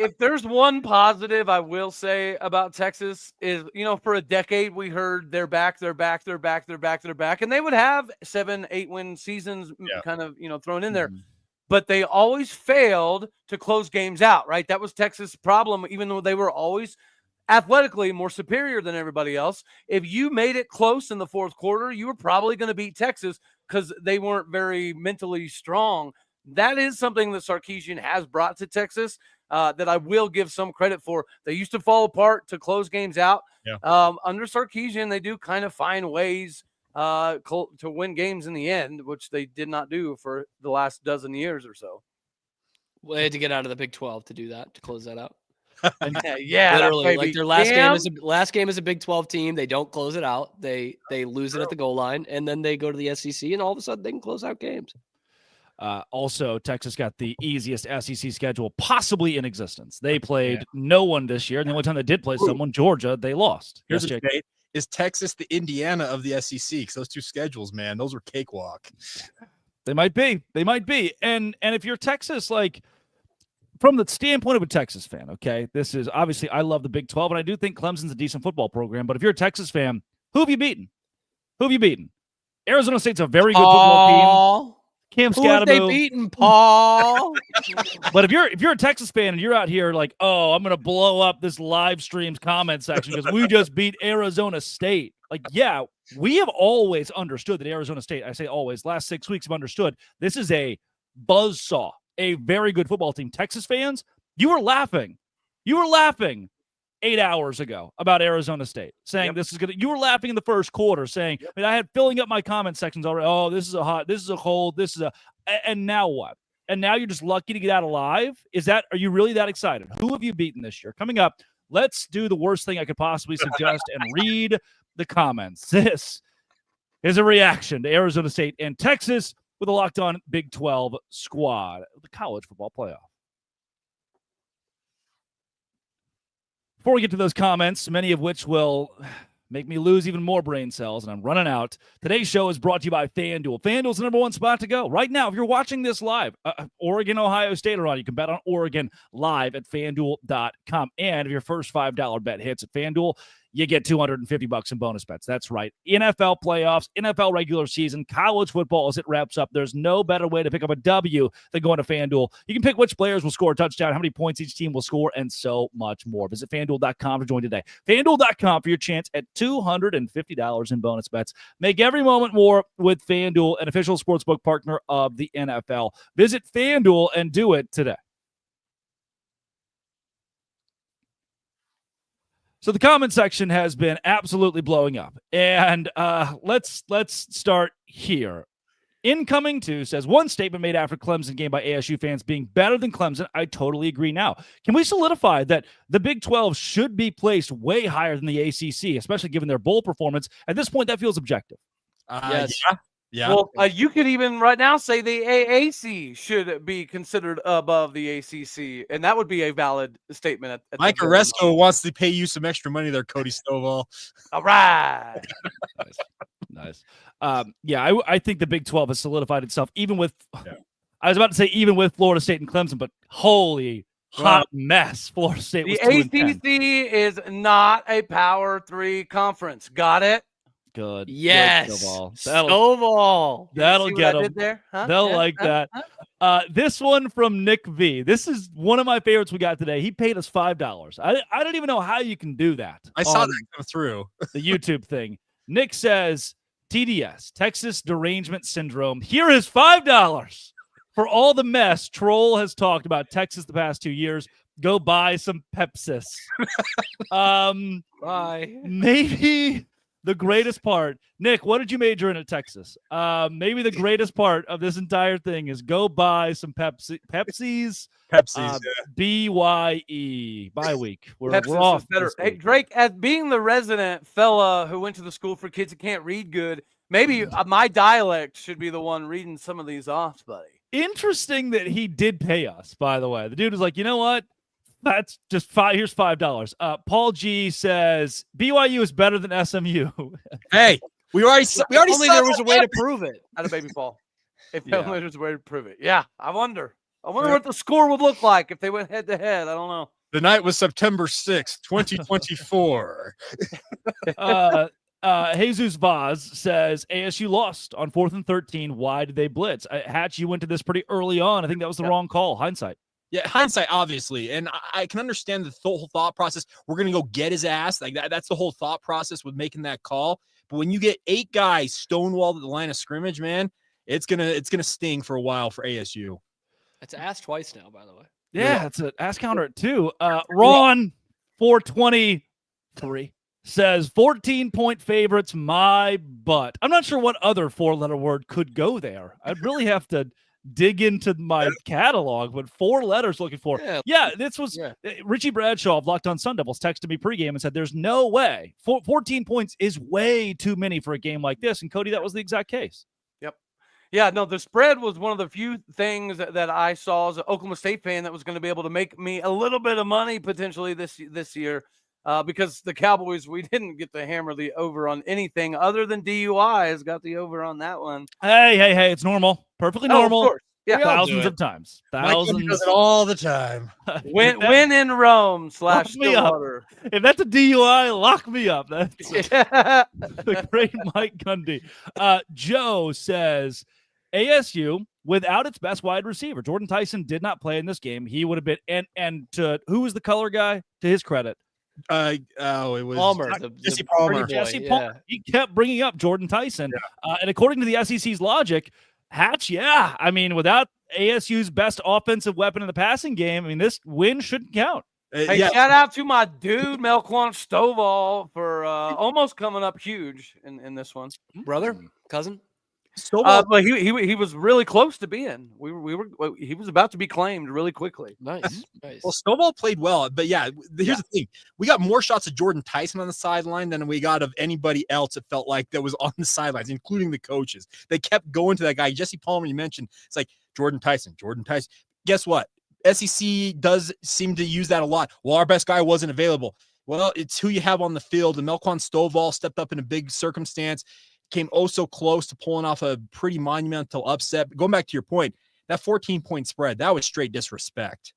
S4: if there's one positive I will say about Texas is, for a decade we heard they're back, and they would have 7-8 win seasons kind of, thrown in there. But they always failed to close games out, right? That was Texas' problem, even though they were always athletically more superior than everybody else. If you made it close in the 4th quarter, you were probably going to beat Texas because they weren't very mentally strong. That is something that Sarkisian has brought to Texas. that I will give some credit for. They used to fall apart to close games out.
S5: Yeah.
S4: Under Sarkisian, they do kind of find ways to win games in the end, which they did not do for the last dozen years or so.
S3: Well, they had to get out of the Big 12 to do that, to close that out.
S4: Yeah,
S3: literally, like their last game is a Big 12 team. They don't close it out. They lose it at the goal line, and then they go to the SEC, and all of a sudden they can close out games.
S1: Also, Texas got the easiest SEC schedule possibly in existence. They played no one this year, and the only time they did play someone, Georgia, they lost.
S5: Here's the debate. Is Texas the Indiana of the SEC? Because those two schedules, man, those were cakewalk.
S1: They might be. They might be. And if you're Texas, like, from the standpoint of a Texas fan, okay, this is obviously, I love the Big 12, and I do think Clemson's a decent football program. But if you're a Texas fan, who have you beaten? Who have you beaten? Arizona State's a very good football team. Cam
S3: Who have they beaten, Paul?
S1: But if you're a Texas fan and you're out here like, oh, I'm gonna blow up this live stream's comment section because we just beat Arizona State. Like, yeah, we have always understood that Arizona State, I say always, last 6 weeks have understood this is a buzzsaw, a very good football team. Texas fans, you were laughing. 8 hours ago about Arizona State, saying this is good. You were laughing in the first quarter, saying, I mean, I had filling up my comment sections already. Oh, this is a hot, this is a cold, and now what? And now you're just lucky to get out alive? Are you really that excited? Who have you beaten this year? Coming up, let's do the worst thing I could possibly suggest and read the comments. This is a reaction to Arizona State and Texas with a Locked On Big 12 squad, the college football playoff. Before we get to those comments, many of which will make me lose even more brain cells, and I'm running out, today's show is brought to you by FanDuel. FanDuel's the number one spot to go. Right now, if you're watching this live, Oregon, Ohio State are on. You can bet on Oregon live at FanDuel.com. And if your first $5 bet hits at FanDuel, you get $250 in bonus bets. That's right. NFL playoffs, NFL regular season, college football as it wraps up. There's no better way to pick up a W than going to FanDuel. You can pick which players will score a touchdown, how many points each team will score, and so much more. Visit FanDuel.com to join today. FanDuel.com for your chance at $250 in bonus bets. Make every moment more with FanDuel, an official sportsbook partner of the NFL. Visit FanDuel and do it today. So the comment section has been absolutely blowing up. And let's start here. Incoming 2 says, one statement made after Clemson game by ASU fans being better than Clemson. I totally agree now. Can we solidify that the Big 12 should be placed way higher than the ACC, especially given their bowl performance? At this point, that feels objective.
S3: Yes.
S5: Yeah.
S4: Well, you could even right now say the AAC should be considered above the ACC, and that would be a valid statement. At
S5: Mike Oresco wants to pay you some extra money there, Cody Stovall.
S4: All right.
S1: Nice. I think the Big 12 has solidified itself, even with, I was about to say even with Florida State and Clemson, but holy hot mess Florida State was.
S4: The ACC is not a Power 3 conference. Got it?
S1: Good.
S3: Yes.
S1: That'll get them.
S4: There? Huh?
S1: They'll like that. This one from Nick V. This is one of my favorites we got today. He paid us $5. I don't even know how you can do that.
S5: I saw that come through.
S1: The YouTube thing. Nick says, TDS, Texas Derangement Syndrome. Here is $5 for all the mess Troll has talked about Texas the past 2 years. Go buy some Pepsis.
S3: Bye.
S1: Maybe the greatest part, Nick, what did you major in at Texas? Maybe the greatest part of this entire thing is go buy some Pepsi's. BYE bye week. We're off.
S4: Better. Hey, Drake, as being the resident fella who went to the school for kids that can't read good, maybe my dialect should be the one reading some of these off, buddy.
S1: Interesting that he did pay us, by the way. The dude was like, you know what? That's just here's $5. Paul G says BYU is better than SMU.
S5: Hey, we already
S3: only there was a way to prove it.
S4: Not a baby Paul. If only there's a way to prove it. Yeah, I wonder what the score would look like if they went head to head. I don't know.
S5: The night was September 6th, 2024.
S1: Jesus Vaz says ASU lost on 4th and 13. Why did they blitz? Hatch, you went to this pretty early on. I think that was the wrong call. Hindsight.
S5: Yeah, hindsight, obviously. And I can understand the whole thought process. We're going to go get his ass. Like that's the whole thought process with making that call. But when you get 8 guys stonewalled at the line of scrimmage, man, it's gonna sting for a while for ASU.
S3: It's asked twice now, by the way.
S1: Yeah, that's an ass counter at 2. Ron 423 says 14-point favorites, my butt. I'm not sure what other 4-letter word could go there. I'd really have to dig into my catalog, but 4 letters looking for. Yeah, this was Richie Bradshaw of Locked On Sun Devils texted me pregame and said, there's no way. 14 points is way too many for a game like this. And Cody, that was the exact case.
S4: Yep. Yeah, no, the spread was one of the few things that I saw as an Oklahoma State fan that was going to be able to make me a little bit of money potentially this year. Because the Cowboys, we didn't get to hammer the over on anything other than DUIs. Got the over on that one.
S1: Hey, it's normal. Perfectly normal.
S4: Of course. Yeah,
S1: thousands of times. Thousands.
S5: Does it all the time.
S4: Win in Rome / Stillwater.
S1: If that's a DUI, lock me up. That's the great Mike Gundy. Joe says, ASU, without its best wide receiver, Jordan Tyson did not play in this game. He would have been, and to who was the color guy? To his credit,
S5: it was
S3: Palmer,
S5: Jesse Palmer.
S1: Palmer. He kept bringing up Jordan Tyson, and according to the SEC's logic, Hatch, I mean, without ASU's best offensive weapon in the passing game, I mean, this win shouldn't count.
S4: Hey, shout out to my dude Melquan Stovall for almost coming up huge in this one,
S3: brother, cousin.
S4: But he was really close to being. He was about to be claimed really quickly.
S3: Nice.
S5: Well, Stovall played well, but here's the thing: we got more shots of Jordan Tyson on the sideline than we got of anybody else. It felt like that was on the sidelines, including the coaches. They kept going to that guy, Jesse Palmer. You mentioned it's like Jordan Tyson. Guess what? SEC does seem to use that a lot. Well, our best guy wasn't available. Well, it's who you have on the field. And Melquan Stovall stepped up in a big circumstance. Came so close to pulling off a pretty monumental upset. But going back to your point, that 14-point spread, that was straight disrespect.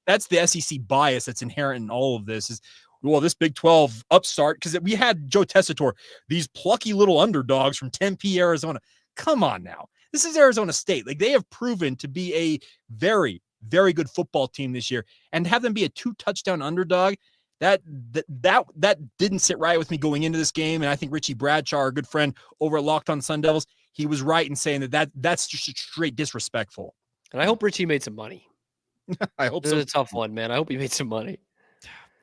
S5: That's the SEC bias that's inherent in all of this. Is this Big 12 upstart, because we had Joe Tessitore, these plucky little underdogs from Tempe, Arizona. Come on now. This is Arizona State. They have proven to be a very, very good football team this year, and have them be a 2-touchdown underdog. That didn't sit right with me going into this game, and I think Richie Bradshaw, our good friend over at Locked On Sun Devils, he was right in saying that's just straight disrespectful.
S3: And I hope Richie made some money.
S5: I hope
S3: this is a tough one, man. I hope he made some money.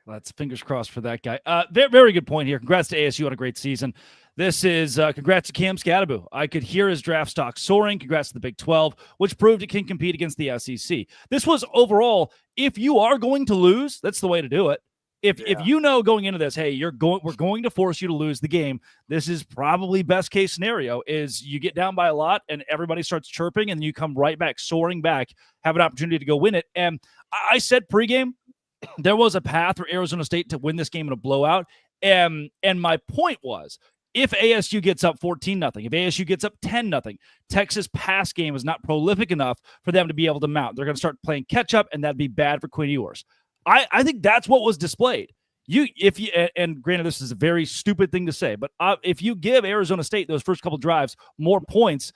S1: Let's fingers crossed for that guy. Very, very good point here. Congrats to ASU on a great season. This is congrats to Cam Scadaboo. I could hear his draft stock soaring. Congrats to the Big 12, which proved it can compete against the SEC. This was overall, if you are going to lose, that's the way to do it. If you know going into this, hey, we're going to force you to lose the game. This is probably best case scenario is you get down by a lot and everybody starts chirping and you come right back, soaring back, have an opportunity to go win it. And I said pregame, there was a path for Arizona State to win this game in a blowout. And my point was, if ASU gets up 14-0, if ASU gets up 10-0, Texas pass game is not prolific enough for them to be able to mount. They're going to start playing catch up, and that'd be bad for Quinn Ewers. I think that's what was displayed. And granted, this is a very stupid thing to say, but if you give Arizona State those first couple drives more points,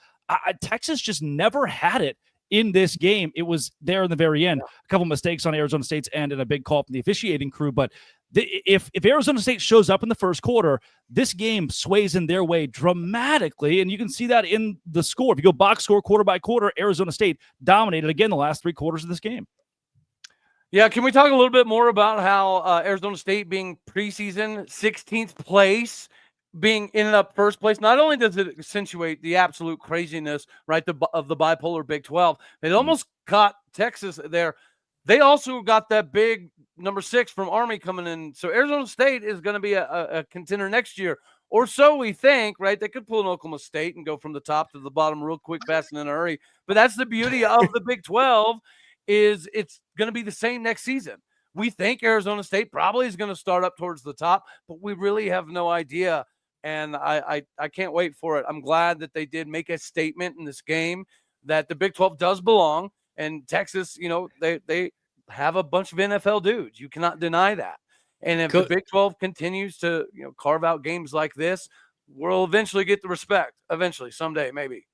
S1: Texas just never had it in this game. It was there in the very end. A couple mistakes on Arizona State's end and a big call from the officiating crew. But if Arizona State shows up in the first quarter, this game sways in their way dramatically, and you can see that in the score. If you go box score quarter by quarter, Arizona State dominated again the last 3 quarters of this game.
S4: Yeah, can we talk a little bit more about how Arizona State being preseason 16th place, being ended up first place? Not only does it accentuate the absolute craziness, right, of the bipolar Big 12, it almost caught Texas there. They also got that big number 6 from Army coming in. So Arizona State is going to be a contender next year, or so we think, right? They could pull an Oklahoma State and go from the top to the bottom real quick, fast, and in a hurry. But that's the beauty of the Big 12. Is it's going to be the same next season. We think Arizona State probably is going to start up towards the top, but we really have no idea. And I can't wait for it. I'm glad that they did make a statement in this game that the Big 12 does belong. And Texas, they have a bunch of NFL dudes. You cannot deny that. And if the Big 12 continues to carve out games like this, we'll eventually get the respect. Eventually, someday, maybe.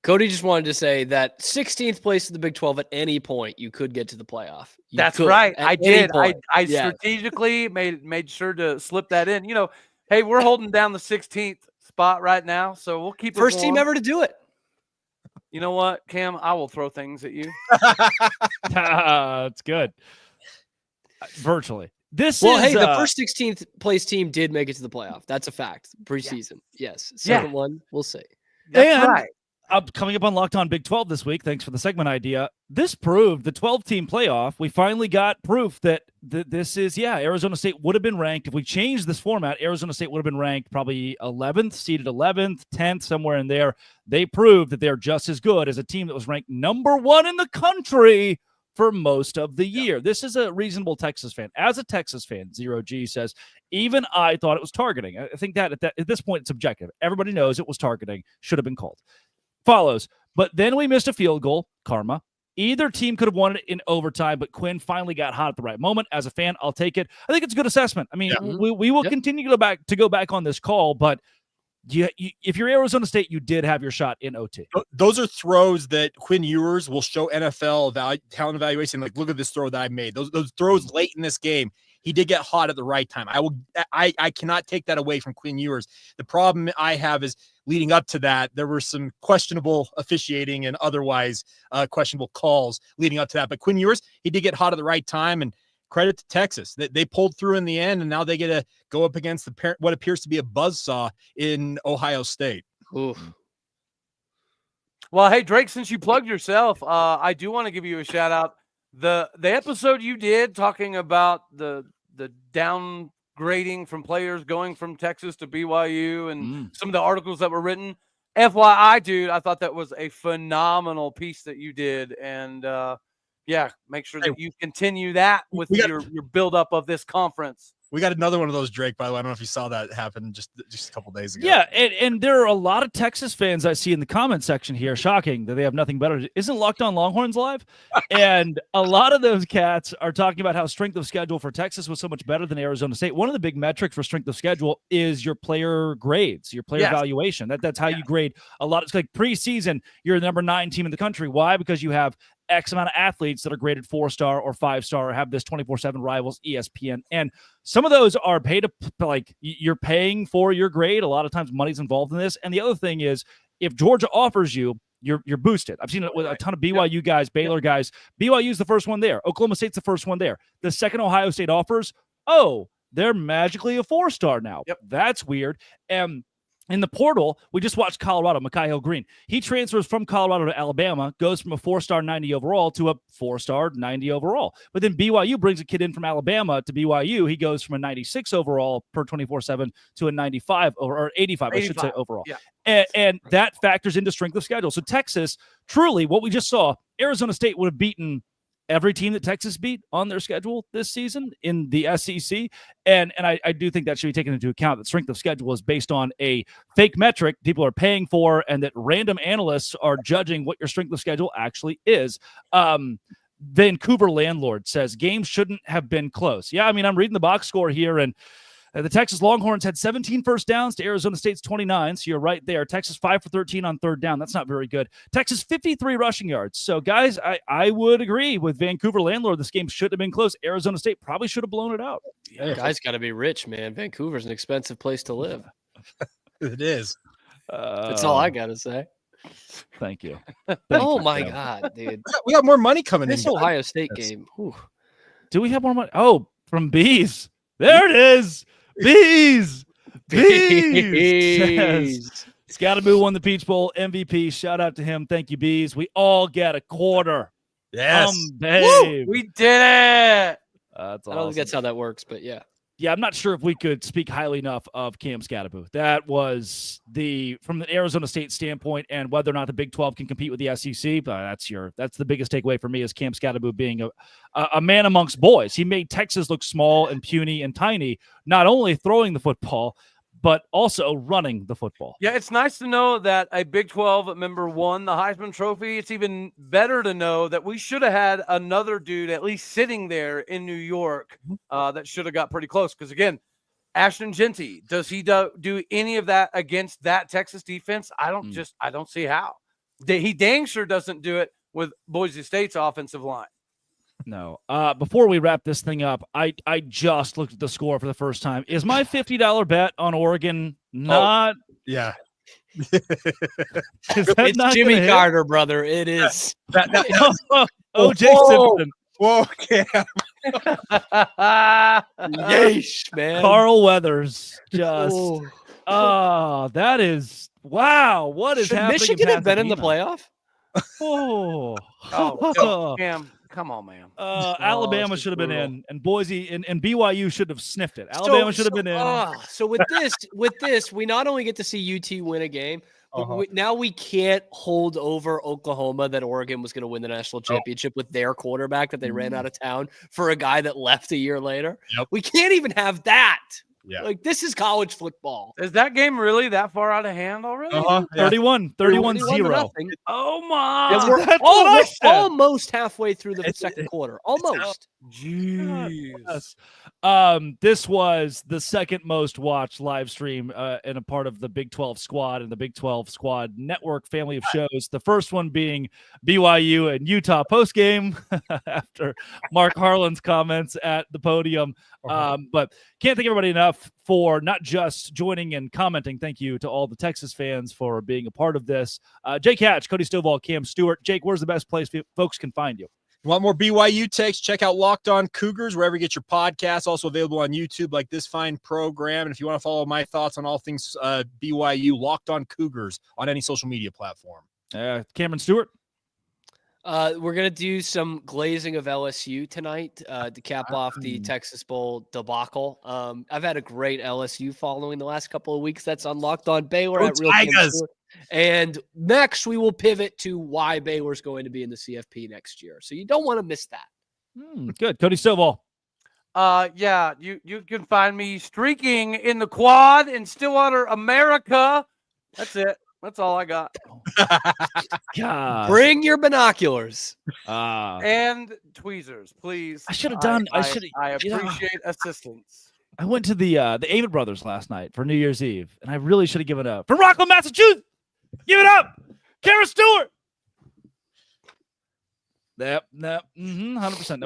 S3: Cody just wanted to say that 16th place in the Big 12 at any point, you could get to the playoff.
S4: That's right. I did. I strategically made sure to slip that in. Hey, we're holding down the 16th spot right now, so we'll keep it
S3: first
S4: warm.
S3: team ever to do it.
S4: You know what, Cam? I will throw things at you.
S1: It's good. Virtually.
S3: The first 16th place team did make it to the playoff. That's a fact. Preseason. Yeah. Yes. Second one, we'll see.
S4: That's right.
S1: Coming up on Locked On Big 12 this week, thanks for the segment idea. This proved the 12-team playoff. We finally got proof that this is, Arizona State would have been ranked. If we changed this format, Arizona State would have been ranked probably 11th, seeded 11th, 10th, somewhere in there. They proved that they're just as good as a team that was ranked number 1 in the country for most of the year. This is a reasonable Texas fan. As a Texas fan, Zero G says, even I thought it was targeting. I think that at this point, it's objective. Everybody knows it was targeting. Should have been called. Follows. But then we missed a field goal. Karma. Either team could have won it in overtime, but Quinn finally got hot at the right moment. As a fan, I'll take it. I think it's a good assessment. I mean, we will continue to go back on this call, but if you're Arizona State, you did have your shot in OT.
S5: Those are throws that Quinn Ewers will show NFL talent evaluation. Like, look at this throw that I made. Those throws late in this game, he did get hot at the right time. I cannot take that away from Quinn Ewers. The problem I have is leading up to that, there were some questionable officiating and otherwise questionable calls leading up to that. But Quinn Ewers, he did get hot at the right time, and credit to Texas. They pulled through in the end, and now they get to go up against what appears to be a buzzsaw in Ohio State.
S3: Oof.
S4: Well, hey, Drake, since you plugged yourself, I do want to give you a shout out. The episode you did talking about the downgrading from players going from Texas to BYU and some of the articles that were written. FYI, dude, I thought that was a phenomenal piece that you did. And make sure that you continue that with your buildup of this conference.
S5: We got another one of those, Drake, by the way. I don't know if you saw that happen just a couple days ago.
S1: Yeah, and there are a lot of Texas fans I see in the comment section here. Shocking that they have nothing better. Isn't Locked On Longhorns live? And a lot of those cats are talking about how strength of schedule for Texas was so much better than Arizona State. One of the big metrics for strength of schedule is your player grades, your player evaluation. That's how you grade a lot. It's like preseason, you're the number 9 team in the country. Why? Because you have X amount of athletes that are graded 4-star or 5-star or have this 24/7 rivals, ESPN. And some of those are paid to, like, you're paying for your grade. A lot of times money's involved in this. And the other thing is, if Georgia offers you, you're boosted. I've seen it with a ton of BYU guys, Baylor guys. BYU's the first one there. Oklahoma State's the first one there. The second Ohio State offers, they're magically a 4-star now.
S4: Yep.
S1: That's weird. And in the portal, we just watched Colorado, Mikael Green. He transfers from Colorado to Alabama, goes from a 4-star 90 overall to a 4-star 90 overall. But then BYU brings a kid in from Alabama to BYU. He goes from a 96 overall per 24/7 to a 95 or 85, I should say, overall.
S4: Yeah.
S1: And that factors into strength of schedule. So Texas, truly, what we just saw, Arizona State would have beaten every team that Texas beat on their schedule this season in the SEC. And I do think that should be taken into account, that strength of schedule is based on a fake metric people are paying for, and that random analysts are judging what your strength of schedule actually is. Vancouver Landlord says games shouldn't have been close. Yeah, I mean, I'm reading the box score here, and the Texas Longhorns had 17 first downs to Arizona State's 29, so you're right there. Texas 5 for 13 on third down. That's not very good. Texas 53 rushing yards. So, guys, I would agree with Vancouver Landlord. This game should have been close. Arizona State probably should have blown it out.
S3: Yeah, guys got to be rich, man. Vancouver's an expensive place to live.
S5: It is.
S3: That's all I got to say.
S1: Thank you.
S3: My God, dude.
S5: We got more money coming
S3: this
S5: in.
S3: Ohio State game. Whew.
S1: Do we have more money? Oh, from Bees. There it is. Bees. Scatterboo won the Peach Bowl MVP. Shout out to him. Thank you, Bees. We all get a quarter.
S5: Yes.
S1: Babe.
S4: We did it.
S1: That's
S3: I don't think that's how that works, but yeah.
S1: Yeah, I'm not sure if we could speak highly enough of Cam Scatterboo. That was from the Arizona State standpoint, and whether or not the Big 12 can compete with the SEC. That's the biggest takeaway for me, is Cam Scatterboo being a man amongst boys. He made Texas look small and puny and tiny, not only throwing the football, but also running the football.
S4: Yeah, it's nice to know that a Big 12 member won the Heisman Trophy. It's even better to know that we should have had another dude at least sitting there in New York that should have got pretty close. Because, again, Ashton Genty, does he do any of that against that Texas defense? I don't see how. He dang sure doesn't do it with Boise State's offensive line.
S1: No. Before we wrap this thing up, I just looked at the score for the first time. Is my $50 bet on Oregon not?
S5: Yeah.
S3: It's
S1: not
S3: Jimmy
S1: gonna hit?
S3: Carter, brother. It is.
S1: O.J.
S5: Whoa.
S1: Simpson,
S5: Whoa, Cam.
S3: Yeesh, man.
S1: Carl Weathers, just
S3: Oh.
S1: that is wow. What is
S3: Should
S1: happening?
S3: Michigan have been in the
S1: Pasadena?
S3: playoff?
S4: Oh, Cam, come on, man.
S1: Alabama
S3: this is
S1: should have been
S3: brutal.
S1: in, and Boise and BYU should have sniffed it. Alabama should have been in.
S3: So with this, we not only get to see UT win a game, but now we can't hold over Oklahoma that Oregon was going to win the national championship with their quarterback that they ran out of town for a guy that left a year later.
S5: Yep.
S3: We can't even have that.
S5: Yeah.
S3: Like, this is college football.
S4: Is that game really that far out of hand already?
S1: 31-0.
S4: Oh my!
S3: Yeah, we're
S1: That's what I said.
S3: almost halfway through the second quarter. Almost.
S4: Jeez.
S1: This was the second most watched live stream and a part of the Big 12 squad and the Big 12 squad network family of shows. The first one being BYU and Utah postgame after Mark Harlan's comments at the podium. But can't thank everybody enough for not just joining and commenting. Thank you to all the Texas fans for being a part of this. Jake Hatch, Cody Stovall, Cam Stewart. Jake, where's the best place folks can find you?
S5: You want more BYU takes? Check out Locked On Cougars, wherever you get your podcasts. Also available on YouTube, like this fine program. And if you want to follow my thoughts on all things BYU, Locked On Cougars on any social media platform.
S1: Cameron Stewart.
S3: We're going to do some glazing of LSU tonight to cap off the Texas Bowl debacle. I've had a great LSU following the last couple of weeks. That's on Locked On Baylor at Real Tigers. And next, we will pivot to why Baylor's going to be in the CFP next year. So you don't want to miss that.
S1: Good. Cody Stovall.
S4: Yeah, you can find me streaking in the quad in Stillwater, America. That's it. That's all I got.
S1: God.
S3: Bring your binoculars.
S4: And tweezers, please.
S1: I should have done.
S4: I appreciate assistance.
S1: I went to the Avid Brothers last night for New Year's Eve, and I really should have given up. From Rockland, Massachusetts, give it up, Kara Stewart. Yep, 100%.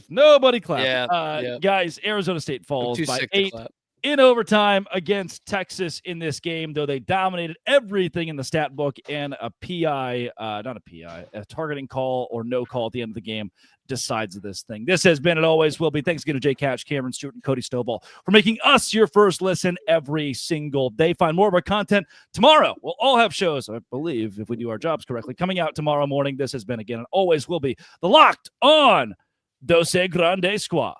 S1: Nobody clapped. Yeah. Guys, Arizona State falls by 8 in overtime against Texas in this game, though they dominated everything in the stat book, and a targeting call or no call at the end of the game decides this thing. This has been, and always will be, thanks again to Jake Hatch, Cameron Stewart, and Cody Stovall for making us your first listen every single day. Find more of our content tomorrow. We'll all have shows, I believe, if we do our jobs correctly, coming out tomorrow morning. This has been, again, and always will be, the Locked On Dose Grande Squad.